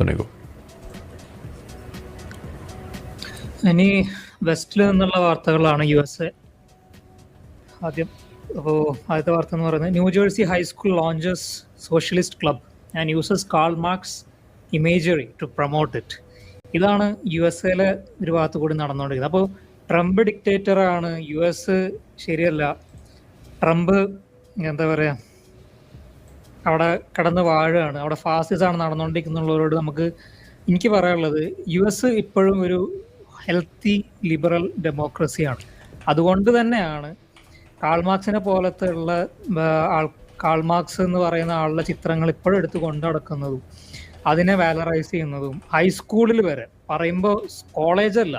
തുടങ്ങിക്കോ. ഇനി വെസ്റ്റിൽ നിന്നുള്ള വാർത്തകളാണ്. US ആദ്യം. അപ്പോൾ ആദ്യത്തെ വാർത്ത എന്ന് പറയുന്നത് New Jersey high school launches socialist club and uses Karl Marx imagery to promote it. ഇതാണ് USA ഒരു ഭാഗത്ത് കൂടി നടന്നുകൊണ്ടിരിക്കുന്നത്. അപ്പോൾ ട്രംപ് ഡിക്റ്റേറ്ററാണ്, US ശരിയല്ല, ട്രംപ് എന്താ പറയുക അവിടെ കിടന്ന് വാഴുകയാണ്, അവിടെ ഫാസിസമാണ് നടന്നുകൊണ്ടിരിക്കുന്നുള്ളവരോട് എനിക്ക് പറയാനുള്ളത് US ഇപ്പോഴും ഒരു ഹെൽത്തി ലിബറൽ ഡെമോക്രസിയാണ്. അതുകൊണ്ട് തന്നെയാണ് കാൾമാർക്സിനെ പോലത്തെ ഉള്ള കാൾമാർക്സ് എന്ന് പറയുന്ന ആളുടെ ചിത്രങ്ങൾ ഇപ്പോഴും എടുത്ത് കൊണ്ടു നടക്കുന്നതും അതിനെ വാലറൈസ് ചെയ്യുന്നതും ഹൈസ്കൂളിൽ വരെ പറയുമ്പോൾ കോളേജല്ല,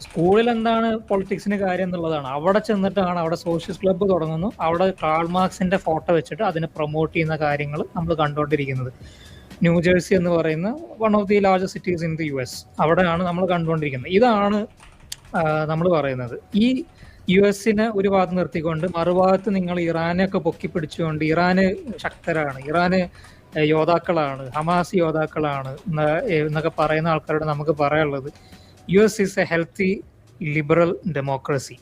സ്കൂളിൽ എന്താണ് പൊളിറ്റിക്സിന് കാര്യം എന്നുള്ളതാണ്. അവിടെ ചെന്നിട്ടാണ് അവിടെ സോഷ്യലിസ്റ്റ് ക്ലബ്ബ് തുടങ്ങുന്നു, അവിടെ കാൾമാർക്സിന്റെ ഫോട്ടോ വെച്ചിട്ട് അതിനെ പ്രൊമോട്ട് ചെയ്യുന്ന കാര്യങ്ങൾ നമ്മൾ കണ്ടുകൊണ്ടിരിക്കുന്നത്. ന്യൂജേഴ്സി എന്ന് പറയുന്ന one of the largest cities in the US, അവിടെയാണ് നമ്മൾ കണ്ടുകൊണ്ടിരിക്കുന്നത്. ഇതാണ് നമ്മൾ പറയുന്നത്. ഈ US ഒരു ഭാഗത്ത് നിർത്തിക്കൊണ്ട് മറുഭാഗത്ത് നിങ്ങൾ ഇറാനെയൊക്കെ പൊക്കി പിടിച്ചുകൊണ്ട് ഇറാന് ശക്തരാണ്, ഇറാന് യോദ്ധാക്കളാണ്, ഹമാസ് യോദ്ധാക്കളാണ് എന്നൊക്കെ പറയുന്ന ആൾക്കാരോട് നമുക്ക് പറയാനുള്ളത് US is A healthy liberal democracy.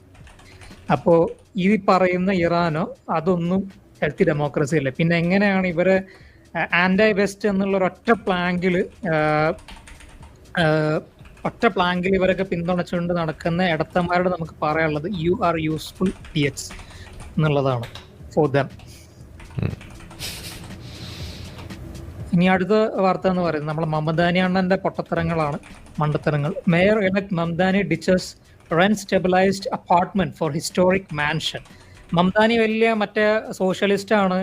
അപ്പോൾ ഈ പറയുന്ന ഇറാനോ അതൊന്നും ഹെൽത്തി ഡെമോക്രസി അല്ല. പിന്നെ എങ്ങനെയാണ് ഇവരെ ആന്റി വെസ്റ്റ് എന്നുള്ള ഒറ്റ പ്ലാങ്കിൽ ഇവരൊക്കെ പിന്തുണച്ചുകൊണ്ട് നടക്കുന്ന ഇടത്തന്മാരോട് നമുക്ക് പറയാനുള്ളത് യു ആർ യൂസ്ഫുൾ ഇഡിയറ്റ്സ് എന്നുള്ളതാണ് ഫോർ ദം. ഇനി അടുത്ത വാർത്ത എന്ന് പറയുന്നത് നമ്മളെ മമദാനി അണ്ണന്റെ പൊട്ടത്തരങ്ങളാണ്, മണ്ടത്തരങ്ങൾ. Mayor elect Mamdani ditches rent stabilised apartment for historic mansion. Mamdani വലിയ മറ്റേ സോഷ്യലിസ്റ്റ് ആണ്,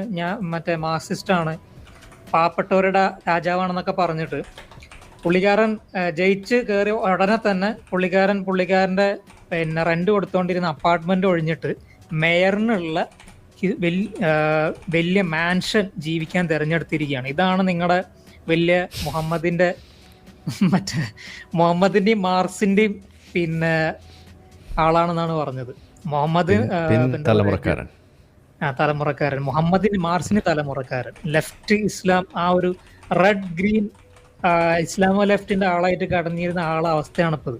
മറ്റേ മാർക്സിസ്റ്റ് ആണ്, പാവപ്പെട്ടവരുടെ രാജാവാണെന്നൊക്കെ പറഞ്ഞിട്ട് പുള്ളിക്കാരൻ ജയിച്ച് കയറി ഉടനെ തന്നെ പുള്ളിക്കാരൻ്റെ പിന്നെ റെന്റ് കൊടുത്തുകൊണ്ടിരുന്ന അപ്പാർട്ട്മെന്റ് ഒഴിഞ്ഞിട്ട് മേയറിനുള്ള വലിയ മാൻഷൻ ജീവിക്കാൻ തിരഞ്ഞെടുത്തിരിക്കുകയാണ്. ഇതാണ് നിങ്ങളുടെ വലിയ മുഹമ്മദിന്റെയും മാർക്സിന്റെയും പിന്നെ ആളാണെന്നാണ് പറഞ്ഞത്. തലമുറക്കാരൻ മുഹമ്മദിന് മാർസിന് തലമുറക്കാരൻ, ലെഫ്റ്റ് ഇസ്ലാം, ആ ഒരു റെഡ് ഗ്രീൻ ഇസ്ലാമോ ലെഫ്റ്റിന്റെ ആളായിട്ട് കടന്നിരുന്ന അവസ്ഥയാണ് ഇപ്പോൾ ഇത്.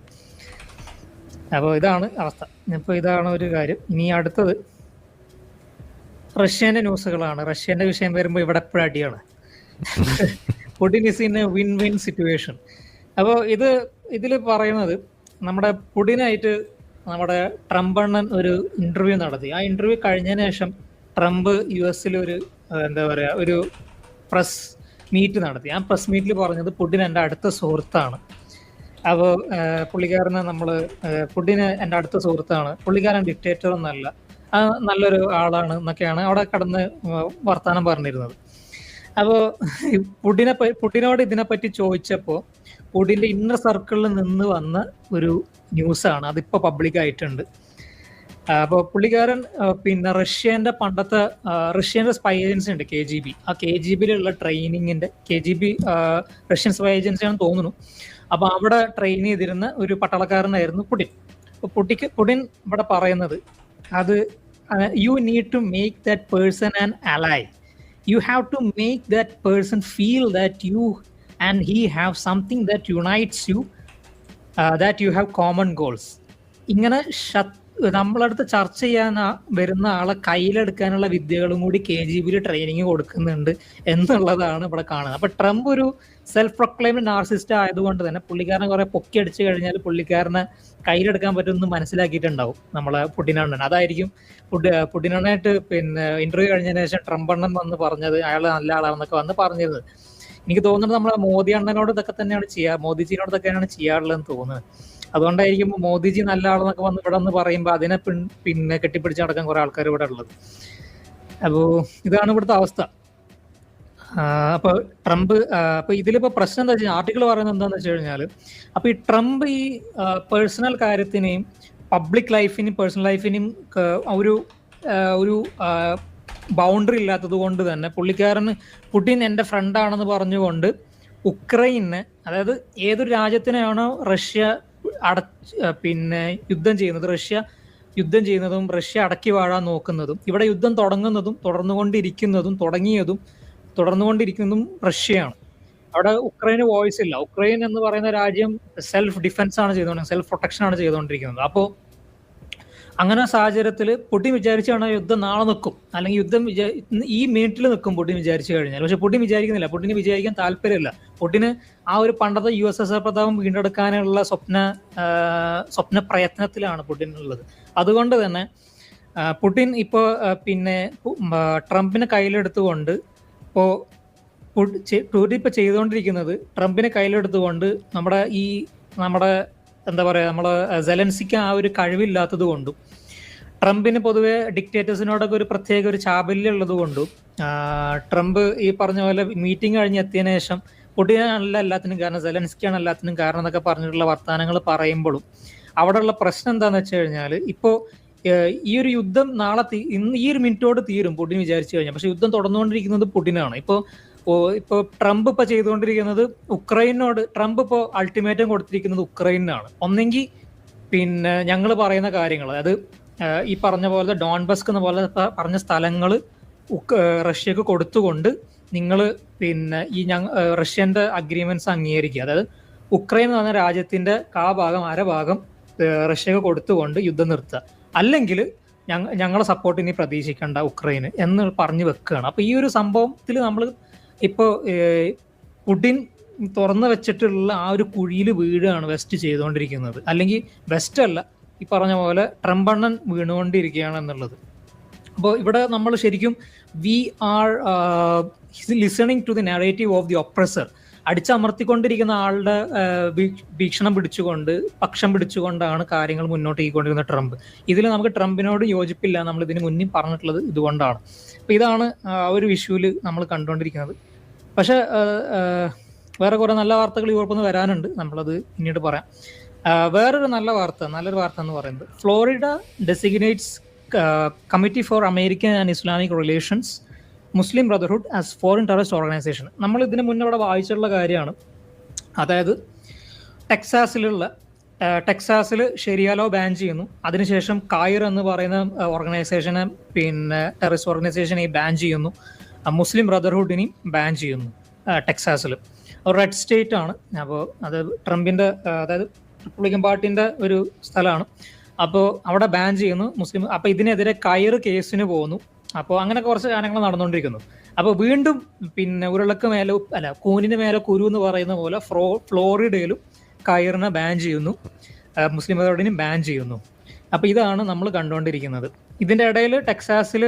അപ്പോൾ ഇതാണ് അവസ്ഥ. ഇപ്പോൾ ഇതാണ് ഒരു കാര്യം. ഇനി അടുത്തത് റഷ്യന്റെ ന്യൂസുകളാണ്. റഷ്യന്റെ വിഷയം വരുമ്പോൾ ഇവിടെ എപ്പോഴും അടിയാണ്. Putin is in A win win situation. അപ്പോൾ ഇതിൽ പറയുന്നത് നമ്മുടെ പുടിനായിട്ട് നമ്മുടെ ട്രംപ് അണ്ണൻ ഒരു ഇന്റർവ്യൂ നടത്തി. ആ ഇന്റർവ്യൂ കഴിഞ്ഞതിന് ശേഷം ട്രംപ് US ഒരു എന്താ പറയുക ഒരു പ്രസ് മീറ്റ് നടത്തി. ആ പ്രസ് മീറ്റിൽ പറഞ്ഞത് പുടിൻ എൻ്റെ അടുത്ത സുഹൃത്താണ്. അപ്പോൾ പുള്ളിക്കാരനെ പുടിന് എൻ്റെ അടുത്ത സുഹൃത്താണ്, പുള്ളിക്കാരൻ ഡിക്റ്റേറ്റർ ഒന്നല്ല, നല്ലൊരു ആളാണ് എന്നൊക്കെയാണ് അവിടെ കടന്ന് വർത്താനം പറഞ്ഞിരുന്നത്. അപ്പോൾ പുടിനോട് ഇതിനെപ്പറ്റി ചോദിച്ചപ്പോൾ പുടിൻ്റെ ഇന്നർ സർക്കിളിൽ നിന്ന് വന്ന ഒരു ന്യൂസാണ്, അതിപ്പോൾ പബ്ലിക് ആയിട്ടുണ്ട്. അപ്പോൾ പുള്ളിക്കാരൻ പിന്നെ റഷ്യൻ്റെ സ്പൈ ഏജൻസി ഉണ്ട് KGB. ആ KGBയിലുള്ള ട്രെയിനിങ്ങിൻ്റെ റഷ്യൻ സ്പൈ ഏജൻസിയാണെന്ന് തോന്നുന്നു. അപ്പോൾ അവിടെ ട്രെയിൻ ചെയ്തിരുന്ന ഒരു പട്ടാളക്കാരനായിരുന്നു പുടിൻ. അപ്പോൾ പുടിൻ ഇവിടെ പറയുന്നത് you need to make that person an ally. You have to make that person feel that you and he have something that unites you, that you have common goals. ഇങ്ങനെ നമ്മളടുത്ത് ചർച്ച ചെയ്യാൻ വരുന്ന ആളെ കയ്യിലെടുക്കാനുള്ള വിദ്യകളും കൂടി KGBയിൽ ട്രെയിനിങ് കൊടുക്കുന്നുണ്ട് എന്നുള്ളതാണ് ഇവിടെ കാണുന്നത്. അപ്പൊ ട്രംപ് ഒരു സെൽഫ് പ്രൊക്ലെയിംഡ് നാർസിസ്റ്റ് ആയതുകൊണ്ട് തന്നെ പുള്ളിക്കാരനെ കുറെ പൊക്കി അടിച്ചു കഴിഞ്ഞാൽ പുള്ളിക്കാരനെ കയ്യിലെടുക്കാൻ പറ്റുമെന്ന് മനസ്സിലാക്കിയിട്ടുണ്ടാവും നമ്മളെ പുടിനണ്ണൻ. അതായിരിക്കും പുടിനണ്ണനായിട്ട് പിന്നെ ഇന്റർവ്യൂ കഴിഞ്ഞതിന് ശേഷം ട്രംപ് അണ്ണൻ വന്ന് പറഞ്ഞത് അയാൾ നല്ല ആളാണെന്നൊക്കെ വന്ന് പറഞ്ഞിരുന്നത്. എനിക്ക് തോന്നുന്നത് നമ്മളെ മോദി അണ്ണനോട് ഇതൊക്കെ തന്നെയാണ് മോദിജിനോട് ഇതൊക്കെയാണ് ചെയ്യാറുള്ളതെന്ന് തോന്നുന്നത്. അതുകൊണ്ടായിരിക്കും മോദിജി നല്ല ആളെന്നൊക്കെ വന്ന് ഇവിടെ ഒന്ന് പറയുമ്പോൾ അതിനെ പിന്നെ കെട്ടിപ്പിടിച്ച് നടക്കാൻ കുറെ ആൾക്കാർ ഇവിടെ ഉള്ളത്. അപ്പോൾ ഇതാണ് ഇവിടുത്തെ അവസ്ഥ. അപ്പൊ ട്രംപ് ഇതിലിപ്പോ പ്രശ്നം എന്താ വെച്ചാൽ ആർട്ടിക്കിൾ പറയുന്നത് എന്താണെന്ന് വെച്ച് കഴിഞ്ഞാൽ, അപ്പൊ ഈ ട്രംപ് ഈ പേഴ്സണൽ കാര്യത്തിനെയും പബ്ലിക് ലൈഫിനെയും പേഴ്സണൽ ലൈഫിനെയും ഒരു ബൗണ്ടറി ഇല്ലാത്തത് കൊണ്ട് തന്നെ പുടിൻ എൻ്റെ ഫ്രണ്ടാണെന്ന് പറഞ്ഞുകൊണ്ട് ഉക്രൈനെ, അതായത് ഏതൊരു രാജ്യത്തിനെയാണോ റഷ്യ പിന്നെ യുദ്ധം ചെയ്യുന്നതും റഷ്യ അടക്കി വാഴാൻ നോക്കുന്നതും, ഇവിടെ യുദ്ധം തുടങ്ങുന്നതും തുടർന്നുകൊണ്ടിരിക്കുന്നതും റഷ്യയാണ്. അവിടെ ഉക്രൈന് വോയിസ് ഇല്ല. ഉക്രൈൻ എന്ന് പറയുന്ന രാജ്യം സെൽഫ് ഡിഫൻസ് ആണ് ചെയ്തുകൊണ്ടിരിക്കുന്നത്, സെൽഫ് പ്രൊട്ടക്ഷൻ ആണ് ചെയ്തുകൊണ്ടിരിക്കുന്നത്. അപ്പോൾ അങ്ങനെ സാഹചര്യത്തിൽ പുടിൻ വിചാരിച്ചാണ് യുദ്ധം നാളെ നിൽക്കും, അല്ലെങ്കിൽ യുദ്ധം ഈ മിനിറ്റിൽ നിൽക്കും പുടിൻ വിചാരിച്ചു കഴിഞ്ഞാൽ. പക്ഷെ പുടിൻ വിചാരിക്കുന്നില്ല, പുടിന് വിചാരിക്കാൻ താല്പര്യമില്ല. പുടിന് ആ ഒരു പണ്ടത്തെ USSR പ്രതാപം വീണ്ടെടുക്കാനുള്ള സ്വപ്ന പ്രയത്നത്തിലാണ് പുടിൻ ഉള്ളത്. അതുകൊണ്ട് തന്നെ പുടിൻ ഇപ്പോൾ പിന്നെ ട്രംപിനെ കയ്യിലെടുത്തുകൊണ്ട് പുടിൻ ഇപ്പോൾ ചെയ്തുകൊണ്ടിരിക്കുന്നത്, ട്രംപിനെ കയ്യിലെടുത്തുകൊണ്ട് നമ്മുടെ എന്താ പറയുക, നമ്മളെ സെലൻസിക്ക് ആ ഒരു കഴിവില്ലാത്തത് കൊണ്ടും ട്രംപിന് പൊതുവെ ഡിക്റ്റേറ്റേഴ്സിനോടൊക്കെ ഒരു പ്രത്യേക ഒരു ചാബല്യം ഉള്ളത് കൊണ്ടും ട്രംപ് ഈ പറഞ്ഞ പോലെ മീറ്റിംഗ് കഴിഞ്ഞ് എത്തിയതിനു ശേഷം പുടിനാണല്ല എല്ലാത്തിനും കാരണം, സെലൻസ്കിയാണ് എല്ലാത്തിനും കാരണം എന്നൊക്കെ പറഞ്ഞിട്ടുള്ള വർത്തമാനങ്ങൾ പറയുമ്പോഴും അവിടെയുള്ള പ്രശ്നം എന്താണെന്ന് വെച്ച് കഴിഞ്ഞാൽ, ഇപ്പോൾ ഈ ഒരു യുദ്ധം നാളെ ഇന്ന് ഈ ഒരു മിനിറ്റോട് തീരും പുടിൻ വിചാരിച്ചു കഴിഞ്ഞാൽ. പക്ഷെ യുദ്ധം തുടർന്നുകൊണ്ടിരിക്കുന്നത് പുടിനാണ്. ഇപ്പോൾ ട്രംപ് ഇപ്പോൾ ചെയ്തുകൊണ്ടിരിക്കുന്നത് ഉക്രൈനോട്, ട്രംപ് ഇപ്പോൾ അൾട്ടിമേറ്റം കൊടുത്തിരിക്കുന്നത് ഉക്രൈനാണ്. ഒന്നെങ്കിൽ പിന്നെ ഞങ്ങൾ പറയുന്ന കാര്യങ്ങൾ, അതായത് ഈ പറഞ്ഞ പോലെ ഡോൺബസ്ക് എന്ന പോലെ പറഞ്ഞ സ്ഥലങ്ങൾ റഷ്യക്ക് കൊടുത്തുകൊണ്ട് നിങ്ങൾ പിന്നെ റഷ്യന്റെ അഗ്രിമെന്റ്സ് അംഗീകരിക്കുക. അതായത് ഉക്രൈൻ എന്ന് പറഞ്ഞ രാജ്യത്തിന്റെ അരഭാഗം റഷ്യക്ക് കൊടുത്തുകൊണ്ട് യുദ്ധം നിർത്തുക, അല്ലെങ്കിൽ ഞങ്ങളെ സപ്പോർട്ട് ഇനി പ്രതീക്ഷിക്കേണ്ട ഉക്രൈന് എന്ന് പറഞ്ഞു വെക്കുകയാണ്. അപ്പോൾ ഈ ഒരു സംഭവത്തിൽ നമ്മൾ ഇപ്പോൾ പുടിൻ തുറന്നു വെച്ചിട്ടുള്ള ആ ഒരു കുഴിയിൽ വീഴാണ് വെസ്റ്റ് ചെയ്തുകൊണ്ടിരിക്കുന്നത്. അല്ലെങ്കിൽ വെസ്റ്റ് അല്ല, ഈ പറഞ്ഞ പോലെ ട്രംപണ്ണൻ വീണുകൊണ്ടിരിക്കുകയാണ് എന്നുള്ളത്. അപ്പോൾ ഇവിടെ നമ്മൾ ശരിക്കും we are listening to the narrative of the oppressor. അടിച്ചമർത്തിക്കൊണ്ടിരിക്കുന്ന ആളുടെ വീക്ഷണം പിടിച്ചുകൊണ്ട്, പക്ഷം പിടിച്ചുകൊണ്ടാണ് കാര്യങ്ങൾ മുന്നോട്ട് പോയിക്കൊണ്ടിരിക്കുന്ന ട്രംപ്. ഇതിൽ നമുക്ക് ട്രംപിനോട് യോജിപ്പില്ല, നമ്മൾ ഇതിന് മുന്നിൽ പറഞ്ഞിട്ടുള്ളത് ഇതുകൊണ്ടാണ്. അപ്പോൾ ഇതാണ് ഒരു വിഷുവിൽ നമ്മൾ കണ്ടുകൊണ്ടിരിക്കുന്നത്. പക്ഷെ വേറെ കുറേ നല്ല വാർത്തകൾ യൂറോപ്പിൽ നിന്ന് വരാനുണ്ട്, നമ്മളത് പിന്നീട് പറയാം. വേറൊരു നല്ലൊരു വാർത്ത എന്ന് പറയുന്നത്, Florida designates committee for American and Islamic relations Muslim Brotherhood as foreign terrorist organisation. നമ്മൾ ഇതിന് മുന്നേ ഇവിടെ വായിച്ചിട്ടുള്ള കാര്യമാണ്. അതായത് ടെക്സാസിൽ ശരിയാലോ ബാൻ ചെയ്യുന്നു, അതിനുശേഷം കായിർ എന്ന് പറയുന്ന ഓർഗനൈസേഷനെ, പിന്നെ ടെററിസ്റ്റ് ഓർഗനൈസേഷനെ ബാൻ ചെയ്യുന്നു, മുസ്ലിം ബ്രദർഹുഡിനെയും ബാൻ ചെയ്യുന്നു ടെക്സാസിൽ. റെഡ് സ്റ്റേറ്റ് ആണ്. അപ്പോൾ അത് ട്രംപിൻ്റെ, അതായത് റിപ്പബ്ലിക്കൻ പാർട്ടിൻ്റെ ഒരു സ്ഥലമാണ്. അപ്പോൾ അവിടെ ബാൻ ചെയ്യുന്നു മുസ്ലിം. അപ്പോൾ ഇതിനെതിരെ കയർ കേസിന് പോകുന്നു. അപ്പോൾ അങ്ങനെ കുറച്ച് കാര്യങ്ങൾ നടന്നുകൊണ്ടിരിക്കുന്നു. അപ്പോൾ വീണ്ടും പിന്നെ കൂനിന് മേലെ കുരു എന്ന് പറയുന്ന പോലെ ഫ്ലോറിഡയിലും കയറിനെ ബാൻ ചെയ്യുന്നു, മുസ്ലിം ബ്രദർഹുഡിനെയും ബാൻ ചെയ്യുന്നു. അപ്പോൾ ഇതാണ് നമ്മൾ കണ്ടുകൊണ്ടിരിക്കുന്നത്. ഇതിൻ്റെ ഇടയിൽ ടെക്സാസിൽ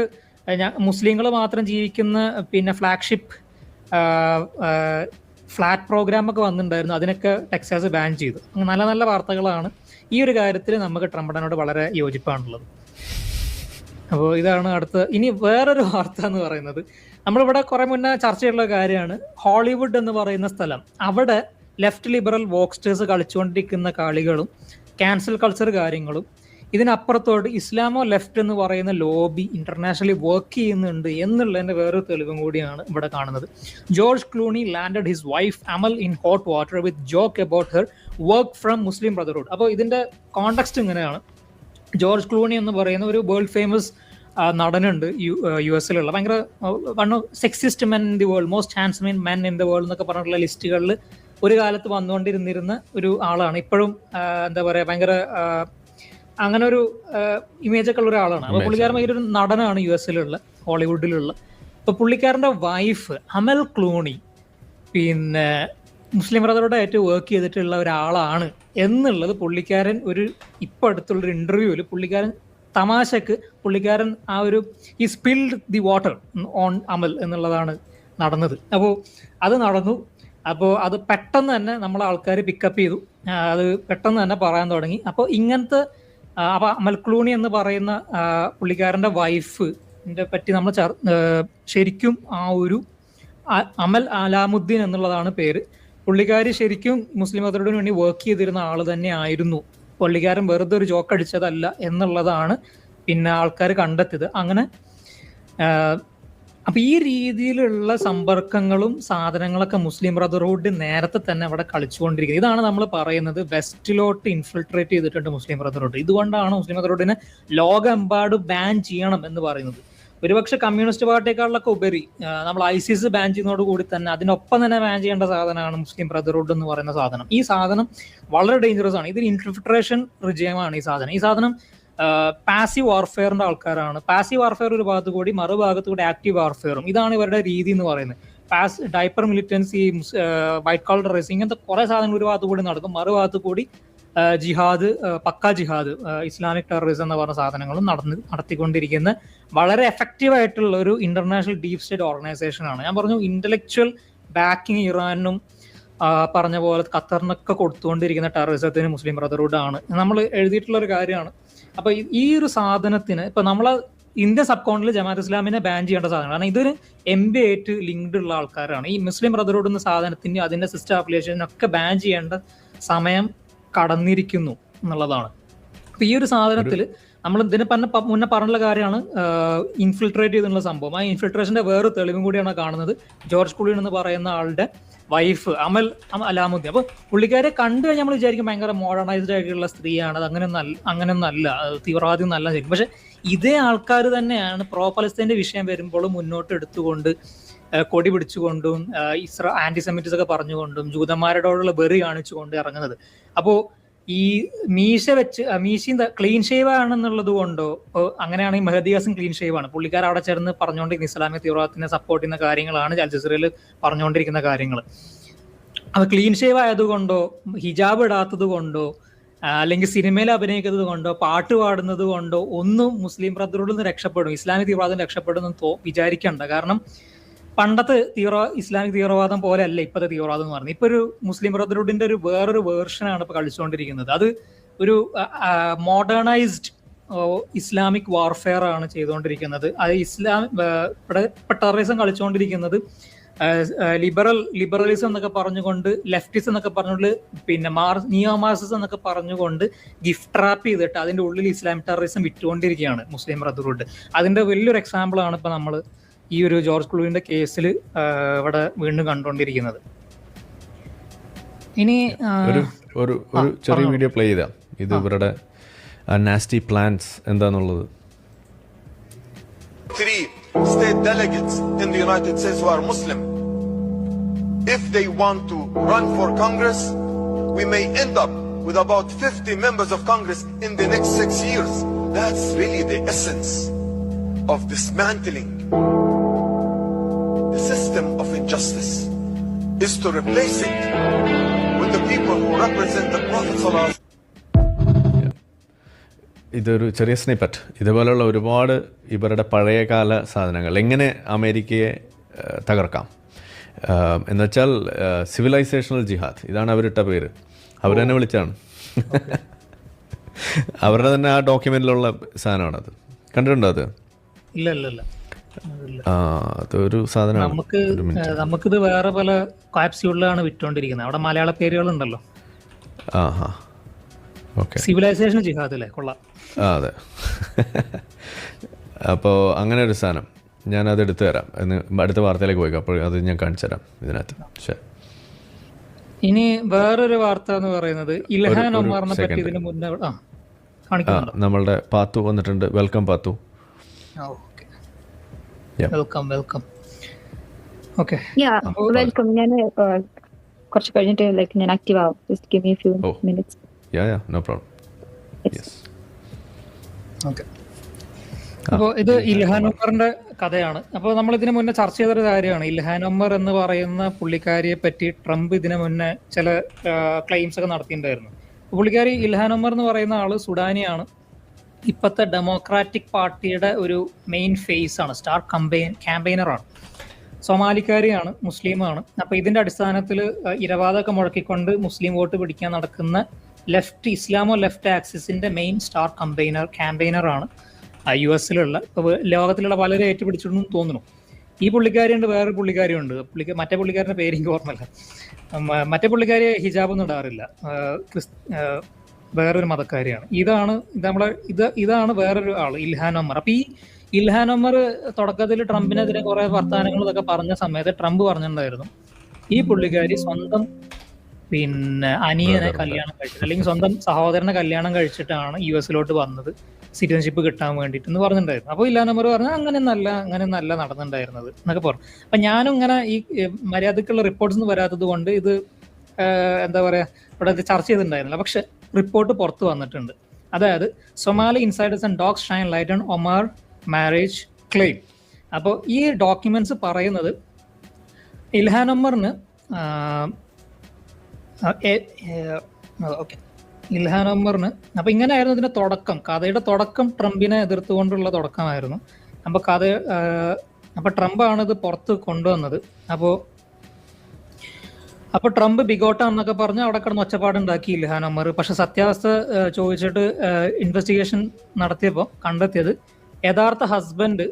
മുസ്ലിങ്ങൾ മാത്രം ജീവിക്കുന്ന പിന്നെ ഫ്ലാഗ്ഷിപ്പ് ഫ്ലാറ്റ് പ്രോഗ്രാമൊക്കെ വന്നിട്ടുണ്ടായിരുന്നു, അതിനൊക്കെ ടെക്സാസ് ബാൻ ചെയ്തു. നല്ല നല്ല വാർത്തകളാണ്. ഈ ഒരു കാര്യത്തിൽ നമുക്ക് ട്രംപിനോട് വളരെ യോജിപ്പാണുള്ളത്. അപ്പോൾ ഇതാണ് അടുത്ത. ഇനി വേറൊരു വാർത്ത എന്ന് പറയുന്നത്, നമ്മളിവിടെ കുറെ മുന്നേ ചർച്ച ചെയ്തിട്ടുള്ള കാര്യമാണ്. ഹോളിവുഡ് എന്ന് പറയുന്ന സ്ഥലം, അവിടെ ലെഫ്റ്റ് ലിബറൽ വോക്സ്റ്റേഴ്സ് കളിച്ചുകൊണ്ടിരിക്കുന്ന കളികളും ക്യാൻസൽ കൾച്ചർ കാര്യങ്ങളും, ഇതിനപ്പുറത്തോട്ട് ഇസ്ലാമോ ലെഫ്റ്റ് എന്ന് പറയുന്ന ലോബി ഇന്റർനാഷണലി വർക്ക് ചെയ്യുന്നുണ്ട് എന്നുള്ളതിന്റെ വേറൊരു തെളിവും കൂടിയാണ് ഇവിടെ കാണുന്നത്. George Cluny landed his wife Amal in hot water with joke about her work from Muslim Brotherhood. അപ്പോൾ ഇതിന്റെ കോണ്ടെക്സ്റ്റ് ഇങ്ങനെയാണ്. ജോർജ് ക്ലൂണി എന്ന് പറയുന്ന ഒരു വേൾഡ് ഫേമസ് നടനുണ്ട് US-ലുള്ള, ഭയങ്കര one of sexist men in the world, most handsome men in the world എന്നൊക്കെ പറഞ്ഞിട്ടുള്ള ലിസ്റ്റുകളിൽ ഒരു കാലത്ത് വന്നുകൊണ്ടിരുന്നിരുന്ന ഒരു ആളാണ്. ഇപ്പോഴും എന്താ പറയുക, ഭയങ്കര അങ്ങനെ ഒരു ഇമേജ് ഒക്കെ ഉള്ള ഒരാളാണ്. അപ്പോൾ പുള്ളിക്കാരൻ ഭയങ്കര ഒരു നടനാണ് US-ലുള്ള, ഹോളിവുഡിലുള്ള. അപ്പോൾ പുള്ളിക്കാരൻ്റെ വൈഫ് അമൽ ക്ലൂണി പിന്നെ മുസ്ലിം ബ്രദർഹുഡായിട്ട് വർക്ക് ചെയ്തിട്ടുള്ള ഒരാളാണ് എന്നുള്ളത് പുള്ളിക്കാരൻ ഇപ്പോൾ അടുത്തുള്ളൊരു ഇൻ്റർവ്യൂവിൽ പുള്ളിക്കാരൻ തമാശക്ക് ആ ഒരു ഈ സ്പിൽഡ് ദി വാട്ടർ ഓൺ അമൽ എന്നുള്ളതാണ് നടന്നത്. അപ്പോൾ അത് നടന്നു. അപ്പോൾ അത് പെട്ടെന്ന് തന്നെ നമ്മളെ ആൾക്കാർ പിക്കപ്പ് ചെയ്തു, അത് പെട്ടെന്ന് തന്നെ പറയാൻ തുടങ്ങി. അപ്പോൾ ഇങ്ങനത്തെ അപ്പോൾ അമൽ ക്ലൂണി എന്ന് പറയുന്ന പുള്ളിക്കാരൻ്റെ വൈഫിൻ്റെ പറ്റി നമ്മൾ ശരിക്കും ആ ഒരു അമൽ അലാമുദ്ദീൻ എന്നുള്ളതാണ് പേര്. പുള്ളിക്കാരി ശരിക്കും മുസ്ലിം ബ്രദർഹുഡിന് വേണ്ടി വർക്ക് ചെയ്തിരുന്ന ആൾ തന്നെ ആയിരുന്നു. പുള്ളിക്കാരൻ വെറുതെ ഒരു ജോക്ക് അടിച്ചതല്ല എന്നുള്ളതാണ് പിന്നെ ആൾക്കാർ കണ്ടെത്തിയത്. അങ്ങനെ അപ്പം ഈ രീതിയിലുള്ള സമ്പർക്കങ്ങളും സാധനങ്ങളൊക്കെ മുസ്ലിം ബ്രദർഹുഡ് നേരത്തെ തന്നെ അവിടെ കളിച്ചുകൊണ്ടിരിക്കുന്നത്. ഇതാണ് നമ്മൾ പറയുന്നത്, വെസ്റ്റിലോട്ട് ഇൻഫിൽട്രേറ്റ് ചെയ്തിട്ടുണ്ട് മുസ്ലിം ബ്രദർഹുഡ്. ഇതുകൊണ്ടാണ് മുസ്ലിം ബ്രദർഹുഡിനെ ലോകമെമ്പാടും ബാൻ ചെയ്യണം എന്ന് പറയുന്നത്. ഒരുപക്ഷെ കമ്മ്യൂണിസ്റ്റ് പാർട്ടിയെക്കാളിലൊക്കെ ഉപരി നമ്മൾ ISIS ബാൻ ചെയ്യുന്നതോട് കൂടി തന്നെ അതിനൊപ്പം തന്നെ ബാൻ ചെയ്യേണ്ട സാധനമാണ് മുസ്ലിം ബ്രദർഹുഡ് എന്ന് പറയുന്ന സാധനം. ഈ സാധനം വളരെ ഡേഞ്ചറസ് ആണ്. ഇതൊരു ഇൻഫിൽട്രേഷൻ റിജിയമാണ് ഈ സാധനം. പാസീവ് വാർഫെയറിന്റെ ആൾക്കാരാണ്. പാസീവ് വാർഫെയർ ഒരു ഭാഗത്ത് കൂടി, മറുഭാഗത്ത് കൂടി ആക്റ്റീവ് വാർഫെയറും. ഇതാണ് ഇവരുടെ രീതി എന്ന് പറയുന്നത്. Diaper militancy, white collar racing, ഇങ്ങനത്തെ കുറെ സാധനങ്ങൾ ഒരു ഭാഗത്ത് കൂടി നടക്കും. മറുഭാഗത്ത് കൂടി ജിഹാദ്, പക്ക ജിഹാദ്, ഇസ്ലാമിക് ടെററിസം എന്ന് പറഞ്ഞ സാധനങ്ങളും നടത്തിക്കൊണ്ടിരിക്കുന്ന വളരെ എഫക്റ്റീവ് ആയിട്ടുള്ള ഒരു ഇന്റർനാഷണൽ ഡീപ് സ്റ്റേറ്റ് ഓർഗനൈസേഷൻ ആണ്. ഞാൻ പറഞ്ഞു ഇന്റലക്ച്വൽ ബാക്കിങ് ഇറാനും പറഞ്ഞ പോലെ ഖത്തറിനൊക്കെ കൊടുത്തുകൊണ്ടിരിക്കുന്ന ടെററിസത്തിന് മുസ്ലിം ബ്രദർഹുഡ് ആണ്. നമ്മൾ എഴുതിയിട്ടുള്ള ഒരു കാര്യമാണ്. അപ്പൊ ഈ ഒരു സാധനത്തിന് ഇപ്പൊ നമ്മളെ ഇന്ത്യൻ സബ് കോണ്ടിൽ ജമാഅത്ത് ഇസ്ലാമിനെ ബാൻ ചെയ്യേണ്ട സാധനമാണ്. കാരണം ഇതൊരു MBA ആയിട്ട് ലിങ്ക്ഡ് ഉള്ള ആൾക്കാരാണ്. ഈ മുസ്ലിം ബ്രദർഹുഡ് എന്ന സാധനത്തിന് അതിന്റെ സിസ്റ്റർ അഫിലിയേഷനൊക്കെ ബാൻ ചെയ്യേണ്ട സമയം കടന്നിരിക്കുന്നു എന്നുള്ളതാണ്. അപ്പൊ ഈ ഒരു സാധനത്തിൽ നമ്മൾ ഇതിനെ മുന്നേ പറഞ്ഞുള്ള കാര്യമാണ് ഇൻഫിൽട്രേറ്റ് ചെയ്തിട്ടുള്ള സംഭവം. ആ ഇൻഫിൽട്രേഷന്റെ വേറെ തെളിവും കൂടിയാണ് കാണുന്നത്. ജോർജ് ക്ലൂണി എന്ന് പറയുന്ന ആളുടെ വൈഫ് അമൽ അലാമുദ്ദീൻ. അപ്പൊ പുള്ളിക്കാരെ കണ്ടു കഴിഞ്ഞാൽ നമ്മൾ വിചാരിക്കും ഭയങ്കര മോഡേണൈസ്ഡ് ആയിട്ടുള്ള സ്ത്രീയാണ്, അത് അങ്ങനെയൊന്നും അല്ല, തീവ്രവാദി ഒന്നല്ല ശരി. പക്ഷെ ഇതേ ആൾക്കാർ തന്നെയാണ് പ്രോ പലസ്തീന്റെ വിഷയം വരുമ്പോൾ മുന്നോട്ട് എടുത്തുകൊണ്ട് കൊടി പിടിച്ചുകൊണ്ടും ആന്റിസെമിറ്റിസം ഒക്കെ പറഞ്ഞുകൊണ്ടും ജൂതന്മാരോടുള്ള വെറി കാണിച്ചുകൊണ്ട് ഇറങ്ങുന്നത്. അപ്പോ ഈ മീശ ക്ലീൻ ഷേവ് ആണെന്നുള്ളത് കൊണ്ടോ, അങ്ങനെയാണെങ്കിൽ മെഹദി ഹസൻ ക്ലീൻ ഷേവ് ആണ്. പുള്ളിക്കാർ അവിടെ ചേർന്ന് പറഞ്ഞുകൊണ്ടിരിക്കുന്ന ഇസ്ലാമിക തീവ്രവാദത്തിനെ സപ്പോർട്ട് ചെയ്യുന്ന കാര്യങ്ങളാണ് അൽ ജസീറയിൽ പറഞ്ഞുകൊണ്ടിരിക്കുന്ന കാര്യങ്ങൾ. അത് ക്ലീൻ ഷേവ് ആയതുകൊണ്ടോ, ഹിജാബ് ഇടാത്തത് കൊണ്ടോ, അല്ലെങ്കിൽ സിനിമയിൽ അഭിനയിക്കുന്നത് കൊണ്ടോ, പാട്ട് പാടുന്നത് കൊണ്ടോ ഒന്നും മുസ്ലിം ബ്രദർഹുഡിൽ നിന്ന് രക്ഷപ്പെടും, ഇസ്ലാമിക് തീവ്രവാദം രക്ഷപ്പെടുമെന്ന് വിചാരിക്കണ്ട. കാരണം പണ്ടത്തെ ഇസ്ലാമിക് തീവ്രവാദം പോലെ അല്ല ഇപ്പോഴത്തെ തീവ്രവാദം എന്ന് പറയുന്നത്. ഇപ്പൊ ഒരു മുസ്ലിം ബ്രദർഹുഡിന്റെ വേറൊരു വേർഷനാണ് ഇപ്പൊ കളിച്ചുകൊണ്ടിരിക്കുന്നത്. അത് ഒരു മോഡേണൈസ്ഡ് ഇസ്ലാമിക് വാർഫെയർ ആണ് ചെയ്തുകൊണ്ടിരിക്കുന്നത്. അത് ഇപ്പൊ ടെററിസം കളിച്ചുകൊണ്ടിരിക്കുന്നത് ലിബറലിസം എന്നൊക്കെ പറഞ്ഞുകൊണ്ട്, ലെഫ്റ്റിസം എന്നൊക്കെ പറഞ്ഞുകൊണ്ട്, പിന്നെ നിയോ മാർക്സിസം എന്നൊക്കെ പറഞ്ഞുകൊണ്ട് ഗിഫ്റ്റ് ട്രാപ്പ് ചെയ്തിട്ട് അതിന്റെ ഉള്ളിൽ ഇസ്ലാമിക് ടെററിസം വിറ്റുകൊണ്ടിരിക്കുകയാണ് മുസ്ലിം ബ്രദർഹുഡ്. അതിന്റെ വലിയൊരു എക്സാമ്പിൾ ആണ് ഇപ്പൊ നമ്മൾ ഈ ഒരു ജോർജ് ക്ലൂണിന്റെ കേസിൽ ഇവിടെ വീണ്ടും കണ്ടുകൊണ്ടിരിക്കുന്നത്. ഇനി ഒരു ചെറിയ വീഡിയോ പ്ലേ ചെയ്താ ഇത് ഇവരുടെ നാസ്റ്റി പ്ലാൻസ് എന്താന്നുള്ളത്. 3 state delegates in the United States who are Muslim, if they want to run for Congress, we may end up with about 50 members of Congress in the next 6 years. That's really the essence of dismantling the system of injustice, is to replace it with the people who represent the Prophet sallallahu. ഇതൊരു ചെറിയ snippet. ഇതുപോലുള്ള ഒരുപാട് ഇവരുടെ പഴയകാല സാധനങ്ങൾ എങ്ങനെ അമേരിക്കയെ തകർക്കാം എന്നുവെച്ചാൽ സിവിലൈസേഷണൽ ജിഹാദ്, ഇതാണ് അവരിട്ട പേര്. അവർ തന്നെ വിളിച്ചാണ്. അവരുടെ തന്നെ ആ ഡോക്യുമെന്റിലുള്ള സാധനമാണത്. കണ്ടിട്ടുണ്ടോ അത്? ഇല്ല. അതൊരു സാധനമാണ്. നമുക്കിത് വേറെ പല കാപ്സ്യൂളിലാണ് വിറ്റുകൊണ്ടിരിക്കുന്നത്. അവിടെ മലയാള പേരുകളുണ്ടല്ലോ. സിവിലൈസേഷൻ ജിഹാദ് അല്ലേ? കൊള്ളാം. അതെ. അപ്പോൾ അങ്ങനെ ഒരു സാധനം ഞാനത് എടുത്തു തരാം. അടുത്ത വാർത്തയിലേക്ക് പോയി, അപ്പോൾ അത് ഞാൻ കാണിച്ചു തരാം ഇതിനകത്ത്. ശരി. ഇനി വേറൊരു വാർത്ത എന്ന് പറയുന്നത് ഇൽഹാൻ ഒമാറിനെ പറ്റി ഇതിന് മുന്നേ നമ്മളുടെ പാത്തു വന്നിട്ടുണ്ട്. Welcome Pathu. Welcome. Okay, welcome. ഞാൻ കുറച്ച് കഴിഞ്ഞിട്ട് ഞാൻ ആക്റ്റീവ് ആവും. Just give me a few minutes. No problem. Okay. അപ്പോൾ ഇത് ഇൽഹാൻ ഒമറിന്റെ കഥയാണ്. അപ്പോൾ നമ്മൾ ഇതിനു മുന്നേ ചർച്ച ചെയ്തൊരു കാര്യമാണ്. ഇൽഹാൻ ഒമർ എന്ന് പറയുന്ന പുള്ളിക്കാരിയെ പറ്റി ട്രംപ് ഇതിനു മുന്നേ ചില ക്ലെയിംസ് ഒക്കെ നടത്തിയിട്ടുണ്ടായിരുന്നു. പുള്ളിക്കാരി ഇൽഹാൻ ഒമർ എന്ന് പറയുന്ന ആള് സുഡാനിയാണ്. ഇപ്പോഴത്തെ ഡെമോക്രാറ്റിക് പാർട്ടിയുടെ ഒരു മെയിൻ ഫേസ് ആണ്, സ്റ്റാർ ക്യാമ്പയിനറാണ്. സൊമാലിക്കാരിയാണ്, മുസ്ലിമാണ്. അപ്പോൾ ഇതിന്റെ അടിസ്ഥാനത്തിൽ ഇരവാദമൊക്കെ മുഴക്കിക്കൊണ്ട് മുസ്ലിം വോട്ട് പിടിക്കാൻ നടക്കുന്ന ഇസ്ലാമോ ലെഫ്റ്റ് ആക്സിസിന്റെ മെയിൻ സ്റ്റാർ ക്യാമ്പയിനറാണ് US-ലുള്ള. ലോകത്തിലുള്ള പലരും ഏറ്റുപിടിച്ചിട്ടുണ്ടെന്ന് തോന്നുന്നു. ഈ പുള്ളിക്കാരിയുണ്ട്, വേറൊരു പുള്ളിക്കാരിയുണ്ട്. മറ്റേ പുള്ളിക്കാരൻ്റെ പേര് എനിക്ക് ഓർമ്മയില്ല. മറ്റേ പുള്ളിക്കാരി ഹിജാബ് ഒന്നും ഇടാറില്ല, വേറൊരു മതക്കാരിയാണ്. ഇതാണ് വേറൊരു ആള്, ഇൽഹാൻ ഒമർ. അപ്പൊ ഈ ഇൽഹാൻ ഒമർ തുടക്കത്തിൽ ട്രംപിനെതിരെ കുറെ വർത്തമാനങ്ങൾ ഇതൊക്കെ പറഞ്ഞ സമയത്ത് ട്രംപ് പറഞ്ഞിട്ടുണ്ടായിരുന്നു ഈ പുള്ളിക്കാരി സ്വന്തം പിന്നെ അനിയനെ കല്യാണം കഴിച്ചിട്ട് അല്ലെങ്കിൽ സ്വന്തം സഹോദരനെ കല്യാണം കഴിച്ചിട്ടാണ് US വന്നത് സിറ്റിസൺഷിപ്പ് കിട്ടാൻ വേണ്ടിയിട്ട് എന്ന് പറഞ്ഞിട്ടുണ്ടായിരുന്നു. അപ്പോൾ ഇല്ലാ നമ്പർ പറഞ്ഞാൽ അങ്ങനെ നല്ല നടന്നിട്ടുണ്ടായിരുന്നത് എന്നൊക്കെ പറഞ്ഞു. അപ്പം ഞാനും ഇങ്ങനെ ഈ മര്യാദക്കുള്ള റിപ്പോർട്ട്സ് ഒന്നും വരാത്തത് കൊണ്ട് ഇത് എന്താ പറയുക ഇവിടെ ചർച്ച ചെയ്തിട്ടുണ്ടായിരുന്നില്ല. പക്ഷെ റിപ്പോർട്ട് പുറത്ത് വന്നിട്ടുണ്ട്. അതായത് Somali insiders and dogs Shine light on Omar marriage claim. അപ്പോൾ ഈ ഡോക്യുമെന്റ്സ് പറയുന്നത് ഇൽഹാൻ ഒമറിന് ഇൽഹാൻ ഒമറിന് അപ്പോൾ ഇങ്ങനെയായിരുന്നു ഇതിന്റെ തുടക്കം. കഥയുടെ തുടക്കം ട്രംപിനെ എതിർത്തുകൊണ്ടുള്ള തുടക്കമായിരുന്നു. അപ്പോൾ ട്രംപാണ് ഇത് പുറത്ത് കൊണ്ടുവന്നത്. അപ്പോൾ ട്രംപ് ബിഗോട്ട എന്നൊക്കെ പറഞ്ഞ് അവിടെ കിടന്ന് ഒച്ചപ്പാടുണ്ടാക്കി ഇൽഹാൻ ഒമർ. പക്ഷെ സത്യാവസ്ഥ ചോദിച്ചിട്ട് ഇൻവെസ്റ്റിഗേഷൻ നടത്തിയപ്പോൾ കണ്ടെത്തിയത് യഥാർത്ഥ ഹസ്ബൻഡ്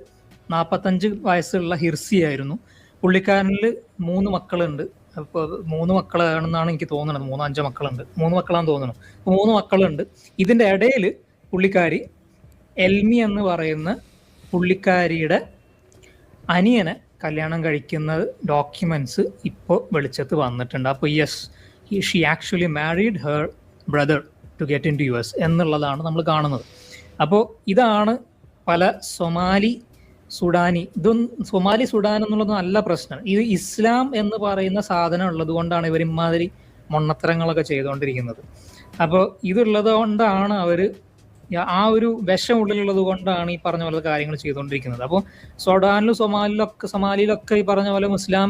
45 വയസ്സുള്ള ഹിർസി ആയിരുന്നു. പുള്ളിക്കാരനിൽ 3 മക്കളുണ്ട്. അപ്പോൾ 3 മക്കളാണെന്നാണ് എനിക്ക് തോന്നുന്നത്. 3-5 മക്കളുണ്ട്. 3 മക്കളാണെന്ന് തോന്നുന്നു. 3 മക്കളുണ്ട്. ഇതിന്റെ ഇടയിൽ പുള്ളിക്കാരി എൽമി എന്ന് പറയുന്ന പുള്ളിക്കാരിയുടെ അനിയനെ കല്യാണം കഴിക്കുന്ന ഡോക്യുമെന്റ്സ് ഇപ്പോൾ വെളിച്ചത്ത് വന്നിട്ടുണ്ട്. അപ്പോൾ she actually married her brother to get into US എന്നുള്ളതാണ് നമ്മൾ കാണുന്നത്. അപ്പോൾ ഇതാണ് പല സൊമാലി സുഡാനി സൊമാലി സുഡാൻ എന്നുള്ളതും അല്ല പ്രശ്നം. ഇത് ഇസ്ലാം എന്ന് പറയുന്ന സാധനം ഉള്ളത് കൊണ്ടാണ് ഇവർ ഇമാതിരി മൊണ്ണത്തരങ്ങളൊക്കെ ചെയ്തുകൊണ്ടിരിക്കുന്നത്. അപ്പോൾ ഇതുള്ളത് കൊണ്ടാണ് അവർ ആ ഒരു വിഷം ഉള്ളിലുള്ളത് കൊണ്ടാണ് ഈ പറഞ്ഞ പോലെ കാര്യങ്ങൾ ചെയ്തുകൊണ്ടിരിക്കുന്നത്. അപ്പോൾ സുഡാനിലും സൊമാലിയിലൊക്കെ ഈ പറഞ്ഞ പോലെ മുസ്ലിം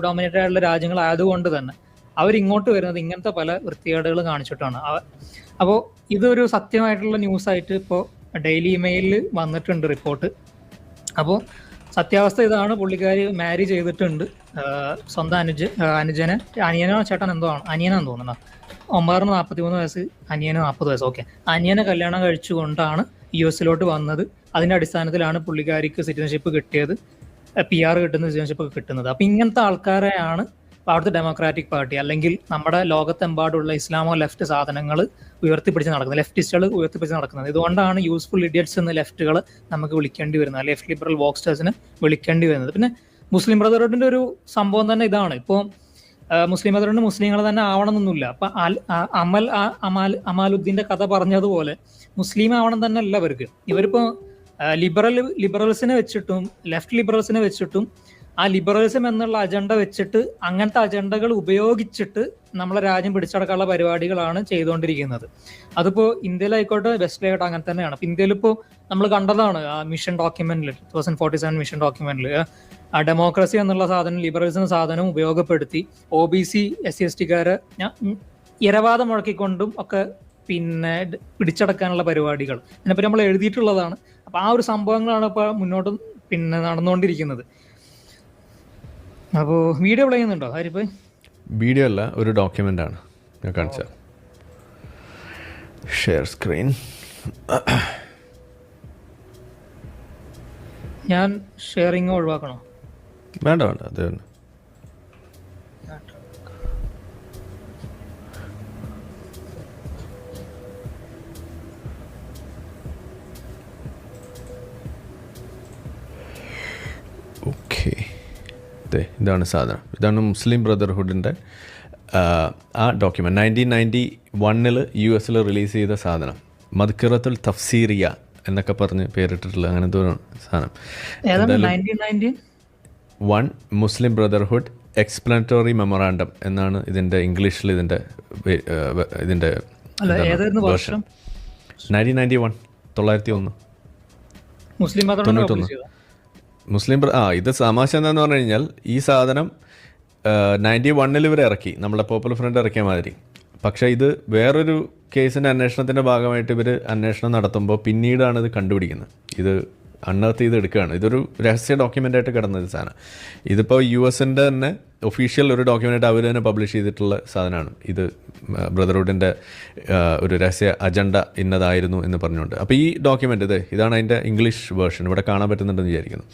ഡോമിനേറ്റഡ് ആയിട്ടുള്ള രാജ്യങ്ങളായതുകൊണ്ട് തന്നെ അവരിങ്ങോട്ട് വരുന്നത് ഇങ്ങനത്തെ പല വൃത്തികേടുകൾ കാണിച്ചിട്ടാണ്. അപ്പോൾ ഇതൊരു സത്യമായിട്ടുള്ള ന്യൂസായിട്ട് ഇപ്പോൾ ഡെയിലി മെയിലിൽ വന്നിട്ടുണ്ട് റിപ്പോർട്ട്. അപ്പോൾ സത്യാവസ്ഥ ഇതാണ്. പുള്ളിക്കാരി മാരി ചെയ്തിട്ടുണ്ട്. സ്വന്തം അനിയനോ ചേട്ടൻ എന്തോ ആണ്, അനിയനാന്ന് തോന്നുന്നു. ഒമാറിന് 43 വയസ്സ്, അനിയന് 40 വയസ്സ്. ഓക്കെ, അനിയനെ കല്യാണം കഴിച്ചുകൊണ്ടാണ് US വന്നത്. അതിന്റെ അടിസ്ഥാനത്തിലാണ് പുള്ളിക്കാരിക്ക് സിറ്റിസൺഷിപ്പ് കിട്ടിയത്, PR കിട്ടുന്ന സിറ്റിസൺഷിപ്പ് കിട്ടുന്നത്. അപ്പൊ ഇങ്ങനത്തെ ആൾക്കാരെയാണ് അവിടുത്തെ ഡെമോക്രാറ്റിക് പാർട്ടി അല്ലെങ്കിൽ നമ്മുടെ ലോകത്തെമ്പാടുള്ള ഇസ്ലാമോ ലെഫ്റ്റ് സാധനങ്ങൾ ഉയർത്തിപ്പിടിച്ച് നടക്കുന്നത്, ലെഫ്റ്റിസ്റ്റുകൾ ഉയർത്തിപ്പിടിച്ച് നടക്കുന്നത്. ഇതുകൊണ്ടാണ് യൂസ്ഫുൾ ഇഡിയറ്റ്സ് എന്ന ലെഫ്റ്റുകൾ നമുക്ക് വിളിക്കേണ്ടി വരുന്നത്, ലെഫ്റ്റ് ലിബറൽ വോക്സ്റ്റേഴ്സിന് വിളിക്കേണ്ടി വരുന്നത്. പിന്നെ മുസ്ലിം ബ്രദർഹുഡിന്റെ ഒരു സംഭവം തന്നെ ഇതാണ്. ഇപ്പോൾ മുസ്ലിം ബ്രദർഹുഡ് മുസ്ലിങ്ങൾ തന്നെ ആവണമെന്നൊന്നുമില്ല. അപ്പൊ അമാലുദ്ദീന്റെ കഥ പറഞ്ഞതുപോലെ മുസ്ലിം ആവണം തന്നെ അല്ല ഇവർക്ക്. ഇവരിപ്പോ ലിബറൽസിനെ വെച്ചിട്ടും ലെഫ്റ്റ് ലിബറൽസിനെ വെച്ചിട്ടും ആ ലിബറലിസം എന്നുള്ള അജണ്ട വെച്ചിട്ട് അങ്ങനത്തെ അജണ്ടകൾ ഉപയോഗിച്ചിട്ട് നമ്മളെ രാജ്യം പിടിച്ചടക്കാനുള്ള പരിപാടികളാണ് ചെയ്തുകൊണ്ടിരിക്കുന്നത്. അതിപ്പോ ഇന്ത്യയിലായിക്കോട്ടെ വെസ്റ്റിലായിക്കോട്ടെ അങ്ങനെ തന്നെയാണ്. ഇപ്പൊ ഇന്ത്യയിലിപ്പോ നമ്മൾ കണ്ടതാണ് ആ മിഷൻ ഡോക്യുമെന്റിൽ 2047 മിഷൻ ഡോക്യുമെന്റിൽ ആ ഡെമോക്രസി എന്നുള്ള സാധനം ലിബറലിസം സാധനം ഉപയോഗപ്പെടുത്തി OBC SC/STക്കാരെ ഇരവാദം മുഴക്കിക്കൊണ്ടും ഒക്കെ പിന്നെ പിടിച്ചടക്കാനുള്ള പരിപാടികൾ ഇതിനെപ്പറ്റി നമ്മൾ എഴുതിയിട്ടുള്ളതാണ്. അപ്പൊ ആ ഒരു സംഭവങ്ങളാണ് ഇപ്പൊ മുന്നോട്ട് പിന്നെ നടന്നുകൊണ്ടിരിക്കുന്നത്. അപ്പോൾ വീഡിയോ പ്ലേ ചെയ്യുന്നുണ്ടോ ആരിപ്പോ? വീഡിയോ അല്ല, ഒരു ഡോക്യുമെന്റ് ആണ് ഞാൻ കാണിച്ചത്. Share screen. ഞാൻ ഷെയറിങ് ഒഴിവാക്കണോ? വേണ്ട അത് തന്നെ. ഓക്കെ, ഇതാണ് സാധനം. ഇതാണ് മുസ്ലിം ബ്രദർഹുഡിൻ്റെ ആ ഡോക്യുമെന്റ് 1991 US റിലീസ് ചെയ്ത സാധനം. മദ്കിറത്തുൽ തഫ്സീറിയ എന്നൊക്കെ പറഞ്ഞ് പേരിട്ടിട്ടുള്ള അങ്ങനത്തെ ഒരു സാധനം. 1991 മുസ്ലിം ബ്രദർഹുഡ് എക്സ്പ്ലനറ്ററി മെമ്മോറാണ്ടം എന്നാണ് ഇതിൻ്റെ ഇംഗ്ലീഷിൽ ഇതിൻ്റെ 1991 മുസ്ലിം ഇത് തമാശ എന്താന്ന് പറഞ്ഞു കഴിഞ്ഞാൽ ഈ സാധനം 91 ഇവർ ഇറക്കി, നമ്മളെ പോപ്പുലർ ഫ്രണ്ട് ഇറക്കിയ മാതിരി. പക്ഷേ ഇത് വേറൊരു കേസിൻ്റെ അന്വേഷണത്തിൻ്റെ ഭാഗമായിട്ട് ഇവർ അന്വേഷണം നടത്തുമ്പോൾ പിന്നീടാണ് ഇത് കണ്ടുപിടിക്കുന്നത്. ഇത് അണ്ണർത്ത് ചെയ്ത് എടുക്കുകയാണ്. ഇതൊരു രഹസ്യ ഡോക്യുമെൻ്റായിട്ട് കിടന്നത് സാധനം. ഇതിപ്പോൾ US-ൻ്റെ തന്നെ ഒഫീഷ്യൽ ഒരു ഡോക്യുമെൻ്റായിട്ട് അവർ തന്നെ പബ്ലിഷ് ചെയ്തിട്ടുള്ള സാധനമാണ്. ഇത് ബ്രദർഹുഡിൻ്റെ ഒരു രഹസ്യ അജണ്ട ഇന്നതായിരുന്നു എന്ന് പറഞ്ഞുകൊണ്ട്. അപ്പോൾ ഈ ഡോക്യുമെൻ്റ് ഇതാണ് അതിൻ്റെ ഇംഗ്ലീഷ് വേർഷൻ. ഇവിടെ കാണാൻ പറ്റുന്നുണ്ടെന്ന് വിചാരിക്കുന്നു.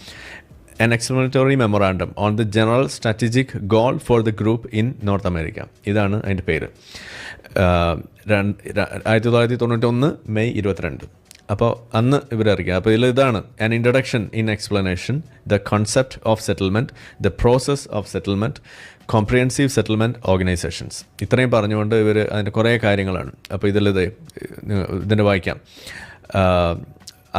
An explanatory memorandum on the general strategic goal for the group in North America. ഇതാണ് അതിൻ്റെ പേര്. 1991 മെയ് 22. അപ്പോൾ അന്ന് ഇവരറിയിക്കുക. അപ്പോൾ ഇതാണ് an introduction in explanation, the concept of settlement, the process of settlement, comprehensive settlement organisations. ഇത്രയും പറഞ്ഞുകൊണ്ട് ഇവർ അതിൻ്റെ കുറേ കാര്യങ്ങളാണ്. അപ്പോൾ ഇതിൻ്റെ വായിക്കാം.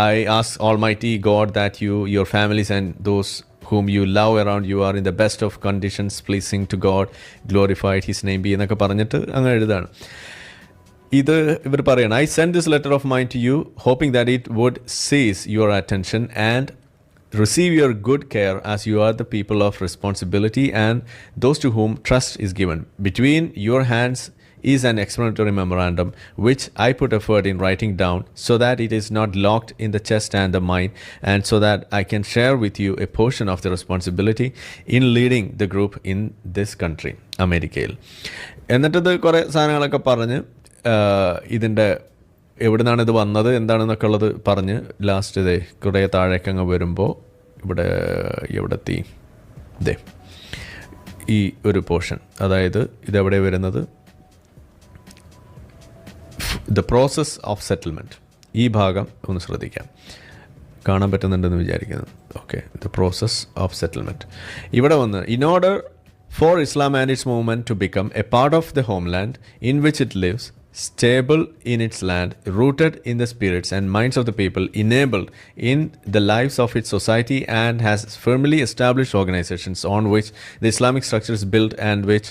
I ask Almighty God that you, your families and those whom you love around you are in the best of conditions, pleasing to God, glorified His name be എന്നൊക്കെ പറഞ്ഞിട്ട് അങ്ങനെ എഴുതാണ്. ഇത് ഇവർ പറയണം, I send this letter of mine to you, hoping that it would seize your attention and receive your good care as you are the people of responsibility and those to whom trust is given. Between your hands is an explanatory memorandum which I put effort in writing down so that it is not locked in the chest and the mind, and so that I can share with you a portion of the responsibility in leading the group in this country, അമേരിക്കയിൽ. എന്നിട്ടത് കുറേ സാധനങ്ങളൊക്കെ പറഞ്ഞ് ഇതിൻ്റെ എവിടെ നിന്നാണ് ഇത് വന്നത് എന്താണെന്നൊക്കെ ഉള്ളത് പറഞ്ഞ് ലാസ്റ്റ് ഇതേ കുറേ താഴേക്കങ്ങ് വരുമ്പോൾ എവിടെത്തി ഇതേ ഈ ഒരു പോർഷൻ, അതായത് ഇതെവിടെ വരുന്നത്, ദ പ്രോസസ് ഓഫ് സെറ്റിൽമെൻറ്റ്. ഈ ഭാഗം ഒന്ന് ശ്രദ്ധിക്കാം, കാണാൻ പറ്റുന്നുണ്ടെന്ന് വിചാരിക്കുന്നു. Okay, the process of settlement. ഇവിടെ വന്ന് in order for Islam and its movement to become a part of the homeland in which it lives, stable in its land, rooted in the spirits and minds of the people, enabled in the lives of its society, and has firmly established organizations on which the Islamic structure is built and with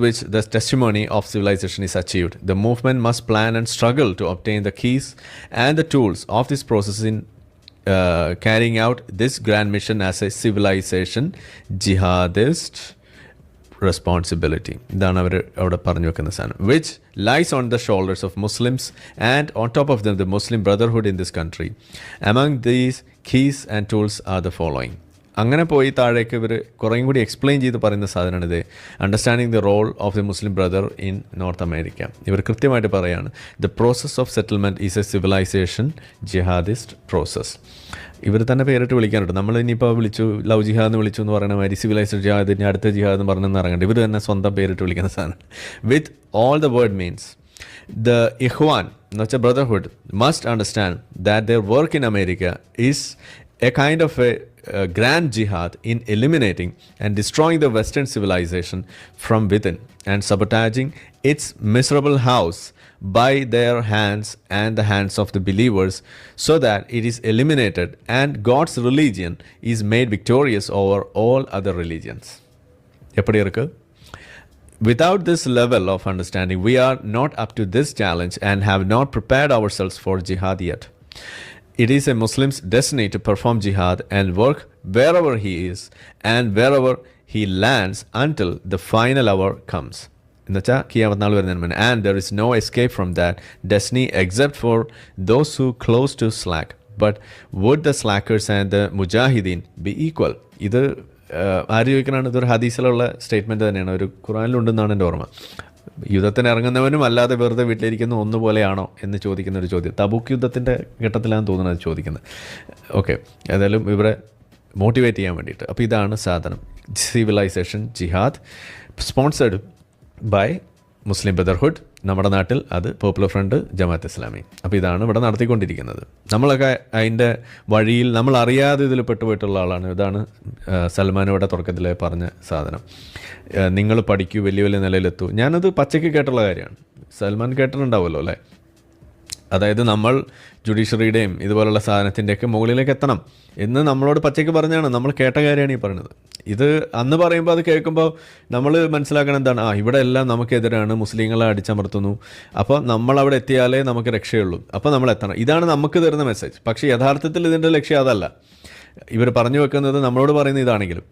which the testimony of civilization is achieved. The movement must plan and struggle to obtain the keys and the tools of this process in carrying out this grand mission as a civilization jihadist responsibility. ഇതാണ് അവർ അവിടെ പറഞ്ഞു വെക്കുന്ന സാധനം. which lies on the shoulders of Muslims and on top of them the Muslim brotherhood in this country. Among these keys and tools are the following. അങ്ങനെ പോയി താഴേക്ക് ഇവർ കുറേയും കൂടി എക്സ്പ്ലെയിൻ ചെയ്ത് പറയുന്ന സാധനമാണിത്. Understanding the role of the Muslim brother in North America. ഇവർ കൃത്യമായിട്ട് പറയാണ്, the process of settlement is a civilisation jihadist process. ഇവർ തന്നെ പേരിട്ട് വിളിക്കാനുണ്ട്. നമ്മൾ ഇനിയിപ്പോൾ വിളിച്ചു ലവ് ജിഹാദ് എന്ന് വിളിച്ചു എന്ന് പറയുന്ന മാതിരി സിവിലൈസ്ഡ് ജിഹാദ്, ഇനി അടുത്ത ജിഹാദ് എന്ന് പറഞ്ഞെന്ന് ഇറങ്ങേണ്ട. ഇവർ തന്നെ സ്വന്തം പേരിട്ട് വിളിക്കുന്ന സാധനം. With all the word means the Ikhwan, എന്ന് വെച്ചാൽ brotherhood, must understand that their work in America is a kind of a grand jihad in eliminating and destroying the Western civilization from within and sabotaging its miserable house by their hands and the hands of the believers, so that it is eliminated and God's religion is made victorious over all other religions. எப்படி இருக்கு? Without this level of understanding, we are not up to this challenge and have not prepared ourselves for jihad yet. It is a Muslim's destiny to perform jihad and work wherever he is and wherever he lands until the final hour comes. എന്നുവെച്ചാൽ ഖിയാമത്ത് നാൾ വരുന്നതിന് മുന്നേ. And there is no escape from that destiny except for those who close to slack. But would the slackers and the mujahideen be equal? ഇത് ആര് ചോദിക്കണതാണ്? ഇതൊരു ഹദീസിലുള്ള statement തന്നെയാണ്, ഒരു ഖുറാനിലുണ്ടെന്നാണ് എൻ്റെ ഓർമ്മ. യുദ്ധത്തിന് ഇറങ്ങുന്നവനും അല്ലാതെ വെറുതെ വീട്ടിലിരിക്കുന്ന ഒന്നുപോലെയാണോ എന്ന് ചോദിക്കുന്ന ഒരു ചോദ്യം. തബൂക്ക് യുദ്ധത്തിൻ്റെ ഘട്ടത്തിലാണ് തോന്നുന്നത് അത് ചോദിക്കുന്നത്. ഓക്കെ, ഏതായാലും ഇവരെ മോട്ടിവേറ്റ് ചെയ്യാൻ വേണ്ടിയിട്ട്. അപ്പോൾ ഇതാണ് സാധനം, civilization jihad, sponsored by Muslim brotherhood. നമ്മുടെ നാട്ടിൽ അത് പോപ്പുലർ ഫ്രണ്ട്, ജമാഅത്ത് ഇസ്ലാമി. അപ്പോൾ ഇതാണ് ഇവിടെ നടത്തിക്കൊണ്ടിരിക്കുന്നത്. നമ്മളൊക്കെ അതിൻ്റെ വഴിയിൽ നമ്മൾ അറിയാതെ ഇതിൽ പെട്ടുപോയിട്ടുള്ള ആളാണ്. ഇതാണ് സൽമാൻ ഇവിടെ തുടക്കത്തിൽ പറഞ്ഞ സാധനം. നിങ്ങൾ പഠിക്കൂ, വലിയ വലിയ നിലയിലെത്തൂ. ഞാനത് പച്ചയ്ക്ക് കേട്ടുള്ള കാര്യമാണ്. സൽമാൻ കേട്ടിട്ടുണ്ടാവുമല്ലോ അല്ലേ? അതായത് നമ്മൾ ജുഡീഷ്യറിയുടെയും ഇതുപോലുള്ള സാധനത്തിൻ്റെയൊക്കെ മുകളിലേക്ക് എത്തണം എന്ന് നമ്മളോട് പച്ചയ്ക്ക് പറഞ്ഞാണ്. നമ്മൾ കേട്ട കാര്യമാണ് ഈ പറയുന്നത്. ഇത് അന്ന് പറയുമ്പോൾ അത് കേൾക്കുമ്പോൾ നമ്മൾ മനസ്സിലാക്കണം എന്താണ്, ഇവിടെ എല്ലാം നമുക്കെതിരാണ്, മുസ്ലിങ്ങളെ അടിച്ചമർത്തുന്നു, അപ്പോൾ നമ്മളവിടെ എത്തിയാലേ നമുക്ക് രക്ഷയുള്ളൂ, അപ്പോൾ നമ്മൾ എത്തണം. ഇതാണ് നമുക്ക് തരുന്ന മെസ്സേജ്. പക്ഷേ യഥാർത്ഥത്തിൽ ഇതിൻ്റെ ലക്ഷ്യം അതല്ല. ഇവർ പറഞ്ഞു വെക്കുന്നത് നമ്മളോട് പറയുന്ന ഇതാണെങ്കിലും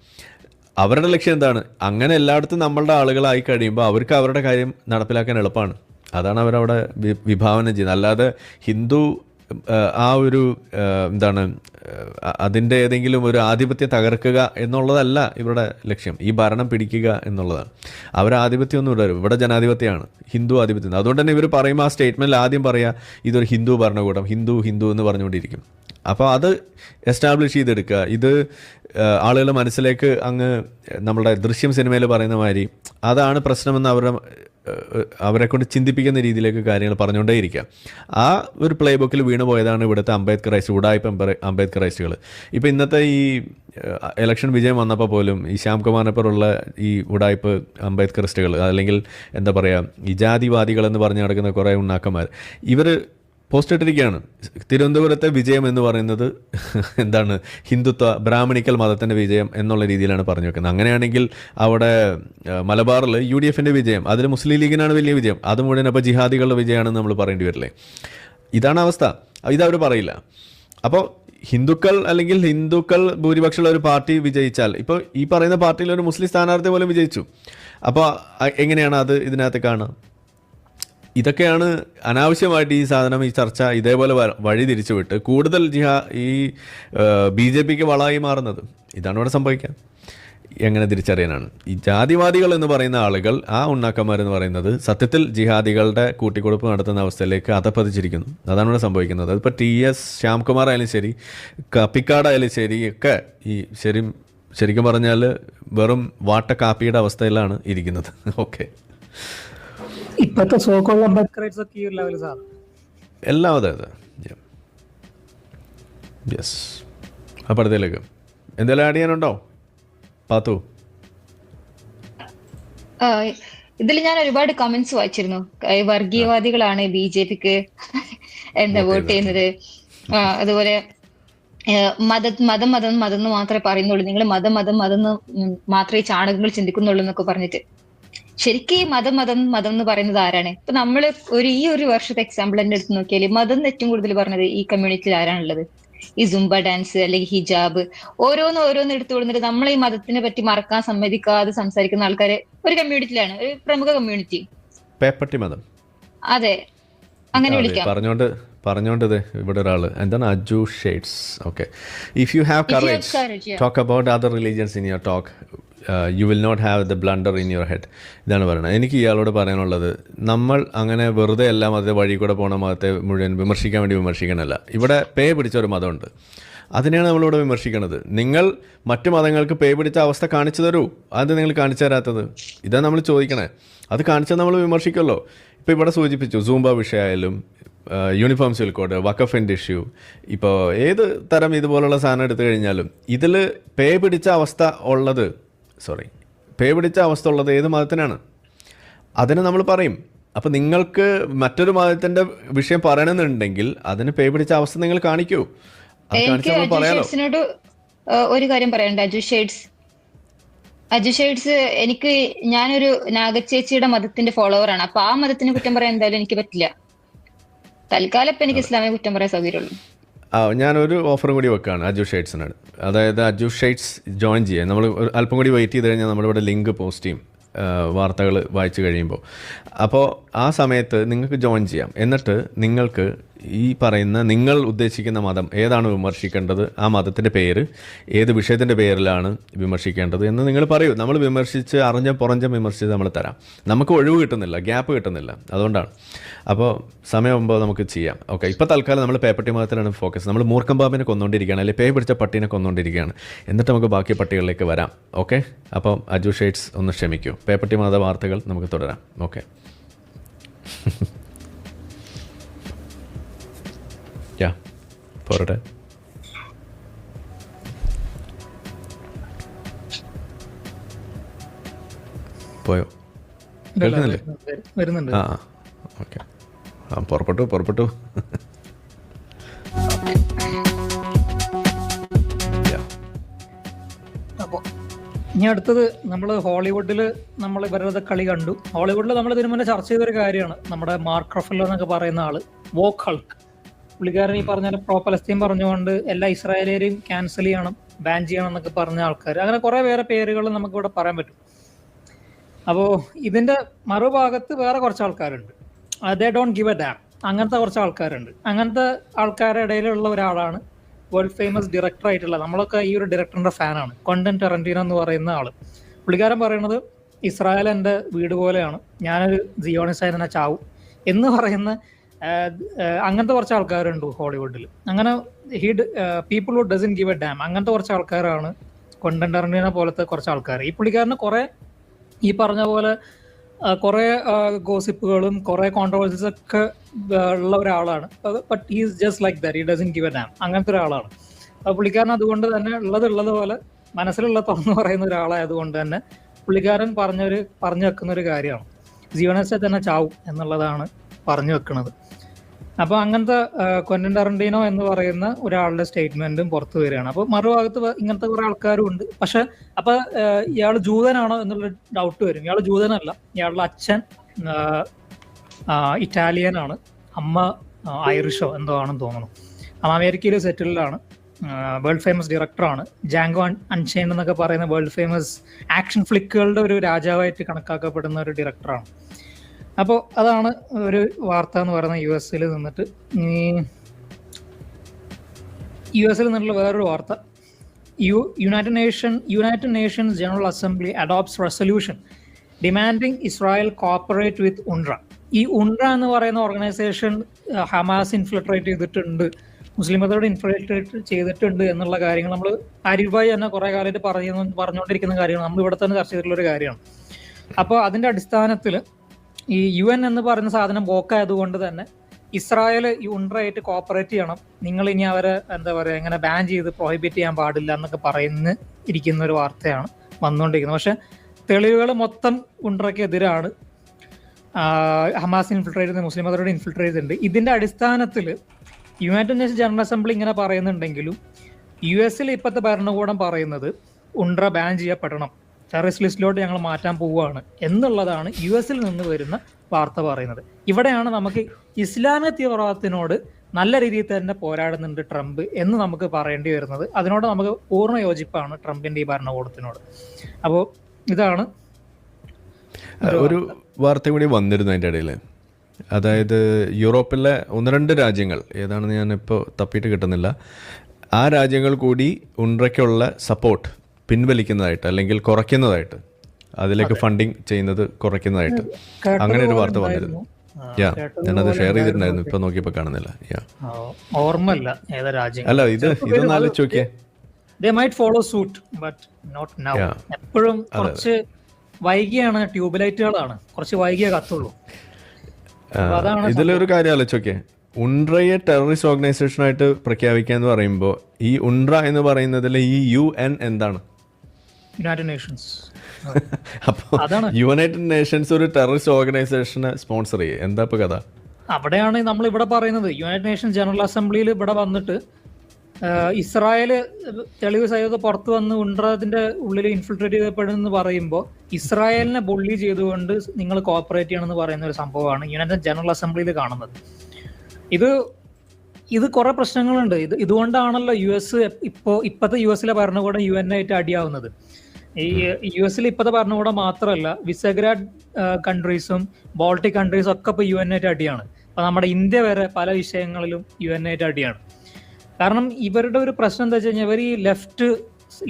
അവരുടെ ലക്ഷ്യം എന്താണ്? അങ്ങനെ എല്ലായിടത്തും നമ്മളുടെ ആളുകളായി കഴിയുമ്പോൾ അവർക്ക് അവരുടെ കാര്യം നടപ്പിലാക്കാൻ എളുപ്പമാണ്. അതാണ് അവരവിടെ വിഭാവനം ചെയ്യുന്നത്. അല്ലാതെ ഹിന്ദു ആ ഒരു എന്താണ് അതിൻ്റെ ഏതെങ്കിലും ഒരു ആധിപത്യം തകർക്കുക എന്നുള്ളതല്ല ഇവരുടെ ലക്ഷ്യം. ഈ ഭരണം പിടിക്കുക എന്നുള്ളതാണ്. അവർ ആധിപത്യമൊന്നും ഇടരും. ഇവിടെ ജനാധിപത്യമാണ്, ഹിന്ദു ആധിപത്യം. അതുകൊണ്ട് തന്നെ ഇവർ പറയുമ്പോൾ ആ സ്റ്റേറ്റ്മെൻറ്റിൽ ആദ്യം പറയുക ഇതൊരു ഹിന്ദു ഭരണകൂടം, ഹിന്ദു ഹിന്ദു എന്ന് പറഞ്ഞുകൊണ്ടിരിക്കും. അപ്പോൾ അത് എസ്റ്റാബ്ലിഷ് ചെയ്തെടുക്കുക. ഇത് ആളുകളുടെ മനസ്സിലേക്ക് അങ്ങ് നമ്മുടെ ദൃശ്യം സിനിമയിൽ പറയുന്ന മാതിരി അതാണ് പ്രശ്നമെന്ന് അവരുടെ അവരെ കൊണ്ട് ചിന്തിപ്പിക്കുന്ന രീതിയിലേക്ക് കാര്യങ്ങൾ പറഞ്ഞുകൊണ്ടേയിരിക്കാം. ആ ഒരു പ്ലേ ബുക്കിൽ വീണ് പോയതാണ് ഇവിടുത്തെ അംബേദ്കറൈസ്റ്റ്, ഉടായ്പ അംബേദ്കറൈസ്റ്റുകൾ. ഇപ്പോൾ ഇന്നത്തെ ഈ ഇലക്ഷൻ വിജയം വന്നപ്പോൾ പോലും ഈ ശ്യാംകുമാറിനെപ്പോലുള്ള ഈ ഉടായ്പ അംബേദ്കറിസ്റ്റുകൾ, അല്ലെങ്കിൽ എന്താ പറയുക, ഈ ജാതിവാദികളെന്ന് പറഞ്ഞ് നടക്കുന്ന കുറേ ഉണ്ണാക്കന്മാർ, ഇവർ പോസ്റ്റ് ഇട്ടിരിക്കുകയാണ്. തിരുവനന്തപുരത്തെ വിജയം എന്ന് പറയുന്നത് എന്താണ്, ഹിന്ദുത്വ ബ്രാഹ്മണിക്കൽ മതത്തിൻ്റെ വിജയം എന്നുള്ള രീതിയിലാണ് പറഞ്ഞു വെക്കുന്നത്. അങ്ങനെയാണെങ്കിൽ അവിടെ മലബാറിൽ UDFൻ്റെ വിജയം, അതിൽ മുസ്ലിം ലീഗിനാണ് വലിയ വിജയം, അത് മുഴുവൻ അപ്പോൾ ജിഹാദികളുടെ വിജയമാണെന്ന് നമ്മൾ പറയേണ്ടി വരില്ലേ? ഇതാണ് അവസ്ഥ. ഇതവർ പറയില്ല. അപ്പോൾ ഹിന്ദുക്കൾ ഭൂരിപക്ഷമുള്ള ഒരു പാർട്ടി വിജയിച്ചാൽ, ഇപ്പോൾ ഈ പറയുന്ന പാർട്ടിയിൽ ഒരു മുസ്ലിം സ്ഥാനാർത്ഥി പോലും വിജയിച്ചു, അപ്പോൾ എങ്ങനെയാണ് അത് ഇതിനകത്ത് കാണുക? ഇതൊക്കെയാണ് അനാവശ്യമായിട്ട് ഈ സാധനം, ഈ ചർച്ച ഇതേപോലെ വഴി തിരിച്ചുവിട്ട് കൂടുതൽ ഈ BJPക്ക് വളമായി മാറുന്നത്. ഇതാണ് ഇവിടെ സംഭവിക്കുക. എങ്ങനെ തിരിച്ചറിയാനാണ്? ഈ ജാതിവാദികൾ എന്ന് പറയുന്ന ആളുകൾ, ആ ഉണ്ണാക്കന്മാരെന്ന് പറയുന്നത് സത്യത്തിൽ ജിഹാദികളുടെ കൂട്ടിക്കൊടുപ്പ് നടത്തുന്ന അവസ്ഥയിലേക്ക് അധപ്പതിച്ചിരിക്കുന്നു. അതാണ് ഇവിടെ സംഭവിക്കുന്നത്. അതിപ്പോൾ TS ശ്യാംകുമാർ ആയാലും ശരി, കപ്പിക്കാട് ആയാലും ശരി, ഒക്കെ ഈ ശരിക്കും പറഞ്ഞാൽ വെറും വാട്ടക്കാപ്പിയുടെ അവസ്ഥയിലാണ് ഇരിക്കുന്നത്. ഓക്കെ, ഇപ്പോഴത്തെ സോക്കോൾ അംബേദ്കറൈറ്റ്സ് ഒക്കെ ഈ ഒരു ലെവൽ സാർ എല്ലാം അതെ. യെസ്. അപ്പോഴത്തേക്ക് എന്തെങ്കിലും ആഡ് ചെയ്യാനുണ്ടോ പാത്തു? ഇതിൽ ഞാൻ ഒരുപാട് കമന്റ്സ് വായിച്ചിരുന്നു. വർഗീയവാദികളാണ് BJPക്ക് എന്താ വോട്ട് ചെയ്യുന്നത്, അതുപോലെ മതം എന്ന് മാത്രമേ പറയുന്നുള്ളൂ, നിങ്ങൾ മതം മാത്രമേ ചാണകങ്ങൾ ചിന്തിക്കുന്നുള്ളൂ എന്നൊക്കെ പറഞ്ഞിട്ട്. ശരിക്കും മതം എന്ന് പറയുന്നത് ആരാണ്? ഇപ്പൊ നമ്മള് ഈ ഒരു വർഷത്തെ എക്സാമ്പിൾ തന്നെ എടുത്ത് നോക്കിയാൽ മതം ഏറ്റവും കൂടുതൽ പറഞ്ഞത് ഈ കമ്മ്യൂണിറ്റിയിൽ ആരാണുള്ളത്? ഈ സുംബ ഡാൻസ് അല്ലെങ്കിൽ ഹിജാബ്, ഓരോന്ന് എടുത്തു കൊടുത്തിട്ട് നമ്മളെ ഈ മതത്തിനെ പറ്റി മറക്കാൻ സമ്മതിക്കാതെ സംസാരിക്കുന്ന ആൾക്കാര് ഒരു കമ്മ്യൂണിറ്റിയിലാണ്, ഒരു പ്രമുഖ കമ്മ്യൂണിറ്റി, പേപ്പട്ടി മതം. അതെ, അങ്ങനെ വിളിക്കാം. പറഞ്ഞോണ്ട് ഇവിടെ ഒരാള് എന്താണ്, അജു ഷെയ്ഡ്സ്. Okay, if you have courage talk about other religions in your talk, you will not have the blunder in your head. ഇതാണ് പറയുന്നത്. എനിക്ക് ഇയാളോട് പറയാനുള്ളത്, നമ്മൾ അങ്ങനെ വെറുതെ എല്ലാം മതത്തെ വഴി കൂടെ പോണ മതത്തെ മുഴുവൻ വിമർശിക്കാൻ വേണ്ടി വിമർശിക്കണമല്ല. ഇവിടെ പേ പിടിച്ച ഒരു മതമുണ്ട്, അതിനെയാണ് നമ്മളിവിടെ വിമർശിക്കുന്നത്. നിങ്ങൾ മറ്റു മതങ്ങൾക്ക് പേ പിടിച്ച അവസ്ഥ കാണിച്ചു തരൂ, അത് നിങ്ങൾ കാണിച്ചു തരാത്തത്, ഇതാണ് നമ്മൾ ചോദിക്കണേ. അത് കാണിച്ചാൽ നമ്മൾ വിമർശിക്കുമല്ലോ. ഇപ്പോൾ ഇവിടെ സൂചിപ്പിച്ചു, സൂംബ വിഷയമായാലും യൂണിഫോം സിവിൽ കോഡ്, വഖഫിൻ്റെ ഇഷ്യൂ, ഇപ്പോൾ ഏത് തരം ഇതുപോലുള്ള സാധനം എടുത്തു കഴിഞ്ഞാലും ഇതിൽ പേ പിടിച്ച അവസ്ഥ ഉള്ളത് ഏത് മതത്തിനാണ്? അതിന് നമ്മൾ പറയും. അപ്പം നിങ്ങൾക്ക് മറ്റൊരു മതത്തിൻ്റെ വിഷയം പറയണമെന്നുണ്ടെങ്കിൽ അതിന് പേ പിടിച്ച അവസ്ഥ നിങ്ങൾ കാണിക്കൂ. അത് കാണിച്ചാൽ നമ്മൾ പറയാലോ. ഒരു കാര്യം പറയണ്ട, അജു ഷെയ്ഡ്സ്, ഞാനൊരു നാഗച്ചേച്ചിയുടെ മതത്തിന്റെ ഫോളോവറാണ്. അപ്പൊ ആ മതത്തിന് കുറ്റം പറയാൻ എന്തായാലും എനിക്ക് പറ്റില്ല. തൽക്കാലം ഇപ്പം എനിക്ക് ഇസ്ലാമിക കുറ്റം പറയാൻ സൗകര്യമുള്ളൂ. ഞാനൊരു ഓഫറും കൂടി വെക്കുകയാണ് അജു ഷെയ്ഡ്സിനാണ്. അതായത് അജു ഷെയ്ഡ്സ് ജോയിൻ ചെയ്യാൻ നമ്മൾ അല്പം കൂടി വെയിറ്റ് ചെയ്ത് കഴിഞ്ഞാൽ നമ്മളിവിടെ ലിങ്ക് പോസ്റ്റ് ചെയ്യും വാർത്തകൾ വായിച്ചു കഴിയുമ്പോൾ. അപ്പോൾ ആ സമയത്ത് നിങ്ങൾക്ക് ജോയിൻ ചെയ്യാം. എന്നിട്ട് നിങ്ങൾക്ക് ഈ പറയുന്ന നിങ്ങൾ ഉദ്ദേശിക്കുന്ന മതം ഏതാണ് വിമർശിക്കേണ്ടത്, ആ മതത്തിൻ്റെ പേര്, ഏത് വിഷയത്തിൻ്റെ പേരിലാണ് വിമർശിക്കേണ്ടത് എന്ന് നിങ്ങൾ പറയൂ. നമ്മൾ വിമർശിച്ച് പുറഞ്ഞം വിമർശിച്ച് നമ്മൾ തരാം. നമുക്ക് ഒഴിവ് കിട്ടുന്നില്ല, ഗ്യാപ്പ് കിട്ടുന്നില്ല, അതുകൊണ്ടാണ്. അപ്പോൾ സമയമാകുമ്പോൾ നമുക്ക് ചെയ്യാം. ഓക്കെ, ഇപ്പോൾ തൽക്കാലം നമ്മൾ പേപ്പട്ടി മതത്തിലാണ് ഫോക്കസ്. നമ്മൾ മൂർഖം പാമ്പിനെ കൊന്നുകൊണ്ടിരിക്കുകയാണ്, അല്ലെങ്കിൽ പേ പിടിച്ച പട്ടീനെ കൊന്നുകൊണ്ടിരിക്കുകയാണ്. എന്നിട്ട് നമുക്ക് ബാക്കി പട്ടികളിലേക്ക് വരാം. ഓക്കെ, അപ്പോൾ അജു ഷെയ്ഡ്സ് ഒന്ന് ക്ഷമിക്കൂ. പേപ്പട്ടി മത വാർത്തകൾ നമുക്ക് തുടരാം. ഓക്കെ, പോരട്ടെ. പോയോ? കേൾക്കുന്നില്ലേ? വരുന്നുണ്ട്. ഓക്കെ, പുറപ്പെട്ടു. അപ്പോൾ ഇനി അടുത്തത് നമ്മൾ ഹോളിവുഡിൽ നമ്മൾ ഇവരുടെ കളി കണ്ടു. ഹോളിവുഡിൽ നമ്മൾ ഇതിനു മുന്നേ ചർച്ച ചെയ്തൊരു കാര്യമാണ്, നമ്മുടെ മാർക്ക് റഫല്ലോ എന്നൊക്കെ പറയുന്ന ആള്, വോക്ക് ഹൾക്ക്. പുള്ളിക്കാരൻ ഈ പറഞ്ഞ പ്രോ പലസ്തീൻ പറഞ്ഞുകൊണ്ട് എല്ലാ ഇസ്രായേലിയരെയും ക്യാൻസൽ ചെയ്യണം, ബാൻ ചെയ്യണം എന്നൊക്കെ പറഞ്ഞ ആൾക്കാർ, അങ്ങനെ കുറെ വേറെ പേരുകൾ നമുക്കിവിടെ പറയാൻ പറ്റും. അപ്പോൾ ഇതിന്റെ മറുഭാഗത്ത് വേറെ കുറച്ച് ആൾക്കാരുണ്ട്, they don't give A dam, അങ്ങനത്തെ കുറച്ച് ആൾക്കാരുണ്ട്. അങ്ങനത്തെ ആൾക്കാരുടെ ഇടയിലുള്ള ഒരാളാണ് വേൾഡ് ഫേമസ് ഡയറക്ടർ ആയിട്ടുള്ള, നമ്മളൊക്കെ ഈ ഒരു ഡയറക്ടറിന്റെ ഫാനാണ്, ക്വന്റൻ ടാരന്റീനോ എന്ന് പറയുന്ന ആള്. പുള്ളിക്കാരൻ പറയുന്നത് ഇസ്രായേൽ എൻ്റെ വീട് പോലെയാണ്, ഞാനൊരു സിയോണിസ്റ്റ് തന്നെ ചാവും എന്ന് പറയുന്ന അങ്ങനത്തെ കുറച്ച് ആൾക്കാരുണ്ട് ഹോളിവുഡിൽ. അങ്ങനെ people who doesn't give A dam, അങ്ങനത്തെ കുറച്ച് ആൾക്കാരാണ് ക്വന്റൻ ടാരന്റീനോ പോലത്തെ കുറച്ച് ആൾക്കാർ. ഈ പുള്ളിക്കാരന് കുറെ ഈ പറഞ്ഞ പോലെ കുറെ ഗോസിപ്പുകളും കുറെ കോൺട്രവേഴ്സീസ് ഒക്കെ ഉള്ള ഒരാളാണ്. But he's just like that, he doesn't give A dam, അങ്ങനത്തെ ഒരാളാണ്. അപ്പോൾ പുള്ളിക്കാരൻ അതുകൊണ്ട് തന്നെ ഉള്ളത് പോലെ മനസ്സിലുള്ള തുറന്നു പറയുന്ന ഒരാളായതുകൊണ്ട് തന്നെ പുള്ളിക്കാരൻ പറഞ്ഞു വെക്കുന്ന ഒരു കാര്യമാണ് ജീവനത്തെ തന്നെ ചാവും എന്നുള്ളതാണ് പറഞ്ഞു വെക്കുന്നത്. അപ്പോൾ അങ്ങനത്തെ ക്വന്റൻ ടാരന്റീനോ എന്ന് പറയുന്ന ഒരാളുടെ സ്റ്റേറ്റ്മെന്റും പുറത്തു വരികയാണ്. അപ്പോൾ മറുഭാഗത്ത് ഇങ്ങനത്തെ കുറെ ആൾക്കാരും ഉണ്ട്. പക്ഷെ അപ്പൊ ഇയാൾ ജൂതനാണോ എന്നുള്ള ഡൗട്ട് വരും. ഇയാൾ ജൂതനല്ല, ഇയാളുടെ അച്ഛൻ ഇറ്റാലിയൻ ആണ്, അമ്മ ഐറിഷോ എന്തോ ആണെന്ന് തോന്നുന്നു. അമേരിക്കയിൽ സെറ്റിൽഡാണ്, വേൾഡ് ഫേമസ് ഡയറക്ടറാണ്. ജാങ്കോ അൺചെയിൻഡ് എന്നൊക്കെ പറയുന്ന വേൾഡ് ഫേമസ് ആക്ഷൻ ഫ്ലിക്കുകളുടെ ഒരു രാജാവായിട്ട് കണക്കാക്കപ്പെടുന്ന ഒരു ഡയറക്ടറാണ്. അപ്പോൾ അതാണ് ഒരു വാർത്ത എന്ന് പറയുന്നത്. യു എസിൽ നിന്നിട്ട് വേറൊരു വാർത്ത, United Nations general assembly adopts resolution demanding Israel cooperate with UNRWA. ഈ UNRWA എന്ന് പറയുന്ന ഓർഗനൈസേഷൻ ഹമാസ് ഇൻഫിൽട്രേറ്റ് ചെയ്തിട്ടുണ്ട്, മുസ്ലിം മതത്തോട് ഇൻഫിൽട്രേറ്റ് ചെയ്തിട്ടുണ്ട് എന്നുള്ള കാര്യങ്ങൾ നമ്മൾ ആരിഫായി തന്നെ കുറെ കാലമായിട്ട് പറഞ്ഞുകൊണ്ടിരിക്കുന്ന കാര്യമാണ്, നമ്മൾ ഇവിടെ തന്നെ ചർച്ച ചെയ്തിട്ടുള്ള ഒരു കാര്യമാണ്. അപ്പോൾ അതിന്റെ അടിസ്ഥാനത്തിൽ ഈ UN എന്ന് പറയുന്ന സാധനം ബ്ലോക്കായതുകൊണ്ട് തന്നെ ഇസ്രായേൽ ഈ UNRWA ആയിട്ട് കോപ്പറേറ്റ് ചെയ്യണം, നിങ്ങൾ ഇനി അവരെ എന്താ പറയുക ഇങ്ങനെ ബാൻ ചെയ്ത് പ്രോഹിബിറ്റ് ചെയ്യാൻ പാടില്ല എന്നൊക്കെ ഇരിക്കുന്ന ഒരു വാർത്തയാണ് വന്നുകൊണ്ടിരിക്കുന്നത്. പക്ഷെ തെളിവുകൾ മൊത്തം UNRWAക്ക് എതിരാണ്. ഹമാസ് ഇൻഫിൽട്രേറ്റ് ചെയ്ത് മുസ്ലിം മതത്തോട് ഇൻഫിൽട്രേറ്റ് ചെയ്തിട്ടുണ്ട്. ഇതിന്റെ അടിസ്ഥാനത്തിൽ യുണൈറ്റഡ് നേഷൻസ് ജനറൽ അസംബ്ലി ഇങ്ങനെ പറയുന്നുണ്ടെങ്കിലും US ഇപ്പോഴത്തെ ഭരണകൂടം പറയുന്നത് UNRWA ബാൻ ചെയ്യപ്പെടണം, ടെററിസ്റ്റ് ലിസ്റ്റിലോട്ട് ഞങ്ങൾ മാറ്റാൻ പോവുകയാണ് എന്നുള്ളതാണ് US നിന്ന് വരുന്ന വാർത്ത പറയുന്നത്. ഇവിടെയാണ് നമുക്ക് ഇസ്ലാമിക തീവ്രവാദത്തിനോട് നല്ല രീതിയിൽ തന്നെ പോരാടുന്നുണ്ട് ട്രംപ് എന്ന് നമുക്ക് പറയേണ്ടി വരുന്നത്. അതിനോട് നമുക്ക് പൂർണ്ണ യോജിപ്പാണ് ട്രംപിന്റെ ഈ ഭരണകൂടത്തിനോട്. അപ്പോൾ ഇതാണ് ഒരു വാർത്ത കൂടി വന്നിരുന്നു അതിൻ്റെ ഇടയിൽ. അതായത് യൂറോപ്പിലെ 1-2 രാജ്യങ്ങൾ, ഏതാണെന്ന് ഞാനിപ്പോൾ തപ്പിയിട്ട് കിട്ടുന്നില്ല, ആ രാജ്യങ്ങൾ കൂടി UNRWAയ്ക്കുള്ള സപ്പോർട്ട് പിൻവലിക്കുന്നതായിട്ട് അല്ലെങ്കിൽ കുറയ്ക്കുന്നതായിട്ട്, അതിലേക്ക് ഫണ്ടിങ് ചെയ്യുന്നത് കുറയ്ക്കുന്നതായിട്ട് അങ്ങനെ ഒരു വാർത്ത വന്നിരുന്നു. ഞാനത് ഷെയർ ചെയ്തിട്ടുണ്ടായിരുന്നു, ഇപ്പൊ നോക്കിയപ്പോ കാണുന്നില്ല. ഓർമ്മല്ല ഏതാ രാജ്യം. അല്ല, ഇതൊന്ന് ആലോചിച്ച് നോക്കിയേ. They might follow suit, but not now. എപ്പോഴും കുറച്ച് വൈകിയാണ്, ട്യൂബ്ലൈറ്റുകളാണ് കുറച്ച് വൈകിയേ കത്തുള്ളൂ. ഇതിലൊരു കാര്യം ആലോചിച്ചോക്കെ, UNRWAയെ ടെററിസ്റ്റ് ഓർഗനൈസേഷനായിട്ട് പ്രഖ്യാപിക്കുക എന്ന് പറയുമ്പോൾ ഈ UNRWA എന്ന് പറയുന്നതിൽ ഈ UN എന്താണ്? United Nations. അപ്പോൾ യുണൈറ്റഡ് നേഷൻസ് ഒരു ടെററിസ്റ്റ് ഓർഗനൈസേഷനെ സ്പോൺസർ ചെയ്യും, എന്താ ഇപ്പൊ കഥ? അവിടെയാണ് നമ്മൾ ഇവിടെ പറയുന്നത്. യുണൈറ്റഡ് നേഷൻസ് ജനറൽ അസംബ്ലിയിൽ ഇവിടെ വന്നിട്ട് ഇസ്രായേൽ തെളിവ് സഹിതം പുറത്ത് വന്ന് UNRWAന്റെ ഉള്ളിൽ ഇൻഫിൽട്രേറ്റ് ചെയ്യപ്പെടുമെന്ന് പറയുമ്പോൾ ഇസ്രായേലിനെ ബുള്ളി ചെയ്തുകൊണ്ട് നിങ്ങൾ കോപ്പറേറ്റ് ചെയ്യണമെന്ന് പറയുന്ന ഒരു സംഭവമാണ് യുണൈറ്റഡ് ജനറൽ അസംബ്ലിയിൽ കാണുന്നത്. ഇത് കുറെ പ്രശ്നങ്ങളുണ്ട്. ഇതുകൊണ്ടാണല്ലോ ഇപ്പോഴത്തെ US ഭരണകൂടം UN ആയിട്ട് അടിയാവുന്നത്. ഈ US ഇപ്പോഴത്തെ ഭരണകൂടം മാത്രമല്ല, വിസഗ്രാഡ് കൺട്രീസും ബോൾട്ടിക് കൺട്രീസും ഒക്കെ ഇപ്പോൾ UN ആയിട്ട് അടിയാണ്. അപ്പൊ നമ്മുടെ ഇന്ത്യ വരെ പല വിഷയങ്ങളിലും UN ആയിട്ട് അടിയാണ്. കാരണം ഇവരുടെ ഒരു പ്രശ്നം എന്താ വെച്ച് കഴിഞ്ഞാൽ, ഇവർ ഈ ലെഫ്റ്റ്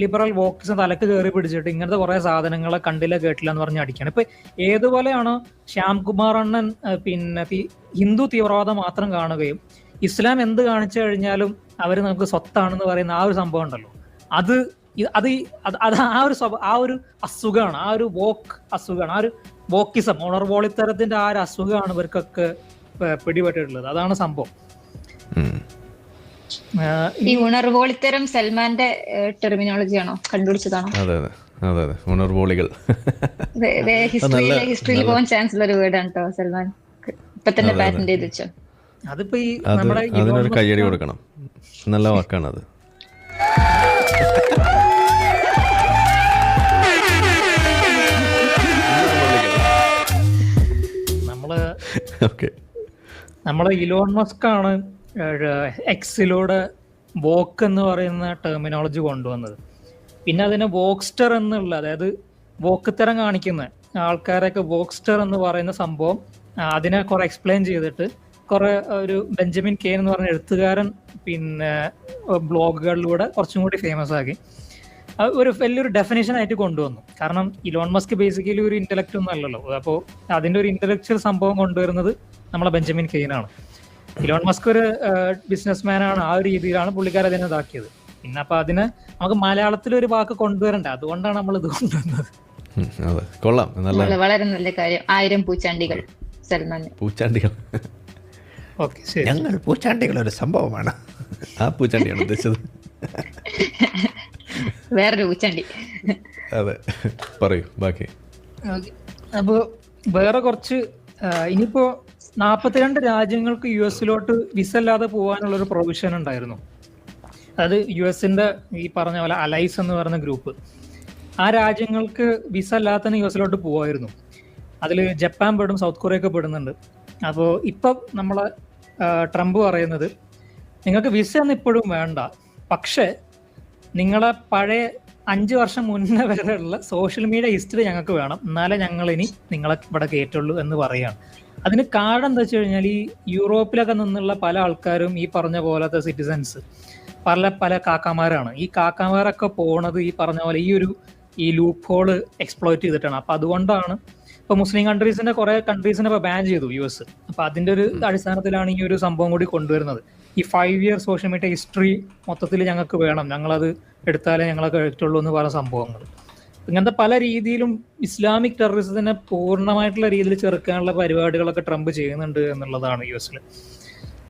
ലിബറൽ വോക്സിന് തലക്ക് കയറി പിടിച്ചിട്ട് ഇങ്ങനത്തെ കുറെ സാധനങ്ങളെ കണ്ടില്ല കേട്ടില്ല എന്ന് പറഞ്ഞ് അടിക്കുകയാണ്. ഇപ്പൊ ഏതുപോലെയാണോ ശ്യാംകുമാർ അണ്ണൻ പിന്നെ ഹിന്ദു തീവ്രവാദം മാത്രം കാണുകയും ഇസ്ലാം എന്ത് കാണിച്ചു കഴിഞ്ഞാലും അവർ നമുക്ക് സ്വത്താണെന്ന് പറയുന്ന ആ ഒരു സംഭവം ഉണ്ടല്ലോ, അത് ആ ഒരു അസുഖമാണ്, ആ ഒരു അസുഖമാണ്, ആ ഒരു വോക്കിസം, ഉണർവോളിത്തരത്തിന്റെ ആ ഒരു അസുഖമാണ് ഇവർക്കൊക്കെ പിടിപെട്ടിട്ടുള്ളത്. അതാണ് സംഭവം. ഈ ഉണർവോളിത്തരം സൽമാന്റെ ടെർമിനോളജി ആണോ, കണ്ടുപിടിച്ചതാണോ? അതെ അതെ, ഉണർവോളികൾ ഹിസ്റ്ററിയിൽ പോകാൻ ചാൻസ് ഉള്ള ഒരു വേർഡാണ് കേട്ടോ സൽമാൻ. ഇപ്പൊ തന്നെ പാറ്റന്റ് ചെയ്ത് വെച്ചോ. അതിപ്പോ ഈ നമ്മുടെ അതിനൊരു കയ്യടി കൊടുക്കണം, നല്ല വാക്കാണത്. നമ്മള് ഇലോൺ മസ്ക് ആണ് എക്സിലൂടെ വോക്ക് എന്ന് പറയുന്ന ടെർമിനോളജി കൊണ്ടുവന്നത്. പിന്നെ അതിനെ വോക്സ്റ്റർ എന്നുള്ള, അതായത് വോക്ക്ത്തരം കാണിക്കുന്ന ആൾക്കാരൊക്കെ വോക്സ്റ്റർ എന്ന് പറയുന്ന സംഭവം അതിനെ കുറെ എക്സ്പ്ലെയിൻ ചെയ്തിട്ട് കുറെ ഒരു ബെഞ്ചമിൻ കെയ്ൻ എന്ന് പറഞ്ഞ എഴുത്തുകാരൻ പിന്നെ ബ്ലോഗുകളിലൂടെ കുറച്ചും കൂടി ഫേമസ് ആക്കി ഒരു വലിയൊരു ഡെഫിനേഷൻ ആയിട്ട് കൊണ്ടുവന്നു. കാരണം ഇലോൺ മസ്ക് ബേസിക്കലി ഒരു ഇന്റലക്ട് ഒന്നും അല്ലല്ലോ, അപ്പോൾ അതിന്റെ ഒരു ഇന്റലക്ച്വൽ സംഭവം കൊണ്ടുവരുന്നത് നമ്മളെ ബെഞ്ചമിൻ കെയ്നാണ്. ഇലോൺ മസ്ക് ഒരു ബിസിനസ് ആണ്, ആ ഒരു രീതിയിലാണ് പുള്ളിക്കാരൻ അതിനെ ഇതാക്കിയത്. പിന്നെ അപ്പൊ അതിന് നമുക്ക് മലയാളത്തിൽ ഒരു വാക്ക് കൊണ്ടുവരണ്ട, അതുകൊണ്ടാണ് നമ്മൾ ഇത് കൊണ്ടുവന്നത്. അതെ, കൊള്ളാം. നല്ല വളരെ നല്ല കാര്യം. 1000 പൂച്ചാണ്ടികൾ സൽമാന്. പൂച്ചാണ്ടികൾ. ഓക്കെ, ശരി. ഞങ്ങൾ പൂച്ചാണ്ടികൾ ഒരു സംഭവമാണ്. ആ പൂച്ചാണ്ടിയാണ് ഉദ്ദേശിച്ചത്. വേറൊരു പൂച്ചാണ്ടി. അതെ, പറയൂ ബാക്കി. ഓക്കെ. അപ്പോൾ വേറെ കുറച്ച് ഇനിയിപ്പോ 42 രാജ്യങ്ങൾക്ക് US-ലോട്ട് വിസ അല്ലാതെ പോകാനുള്ളൊരു പ്രൊവിഷൻ ഉണ്ടായിരുന്നു. അത് US-ന്റെ ഈ പറഞ്ഞ പോലെ അലൈസ് എന്ന് പറയുന്ന ഗ്രൂപ്പ്, ആ രാജ്യങ്ങൾക്ക് വിസ അല്ലാതെ തന്നെ US-ലോട്ട് പോവായിരുന്നു. അതിൽ ജപ്പാൻ പെടും, സൗത്ത് കൊറിയ ഒക്കെ പെടുന്നുണ്ട്. അപ്പോൾ ഇപ്പം നമ്മളെ ട്രംപ് പറയുന്നത് നിങ്ങൾക്ക് വിസ ഒന്നും ഇപ്പോഴും വേണ്ട, പക്ഷേ നിങ്ങളെ പഴയ 5 വർഷം മുന്നേ വരെയുള്ള സോഷ്യൽ മീഡിയ ഹിസ്റ്ററി ഞങ്ങൾക്ക് വേണം, എന്നാലേ ഞങ്ങളിനി നിങ്ങളെ ഇവിടെ കയറ്റുള്ളൂ എന്ന് പറയുകയാണ്. അതിന് കാരണം എന്താ വെച്ച് കഴിഞ്ഞാൽ ഈ യൂറോപ്പിലൊക്കെ നിന്നുള്ള പല ആൾക്കാരും ഈ പറഞ്ഞ പോലത്തെ സിറ്റിസൻസ് പല കാക്കാമാരാണ്. ഈ കാക്കാമാരൊക്കെ പോണത് ഈ പറഞ്ഞ പോലെ ഈ ലൂപ്പ് ഹോള് എക്സ്പ്ലോയിറ്റ് ചെയ്തിട്ടാണ്. അപ്പം അതുകൊണ്ടാണ് ഇപ്പോൾ മുസ്ലിം കൺട്രീസിന്റെ കുറെ കൺട്രീസിനെ ഇപ്പോൾ ബാൻ ചെയ്തു US. അപ്പം അതിൻ്റെ ഒരു അടിസ്ഥാനത്തിലാണ് ഈ ഒരു സംഭവം കൂടി കൊണ്ടുവരുന്നത്. ഈ 5 ഇയർ സോഷ്യൽ മീഡിയ ഹിസ്റ്ററി മൊത്തത്തിൽ ഞങ്ങൾക്ക് വേണം, ഞങ്ങളത് എടുത്താലേ ഞങ്ങളെ കഴിച്ചുള്ളൂ എന്ന് പറയുന്ന സംഭവങ്ങൾ. ഇങ്ങനത്തെ പല രീതിയിലും ഇസ്ലാമിക് ടെററിസത്തിനെ പൂർണ്ണമായിട്ടുള്ള രീതിയിൽ ചെറുക്കാനുള്ള പരിപാടികളൊക്കെ ട്രംപ് ചെയ്യുന്നുണ്ട് എന്നുള്ളതാണ് US-ൽ.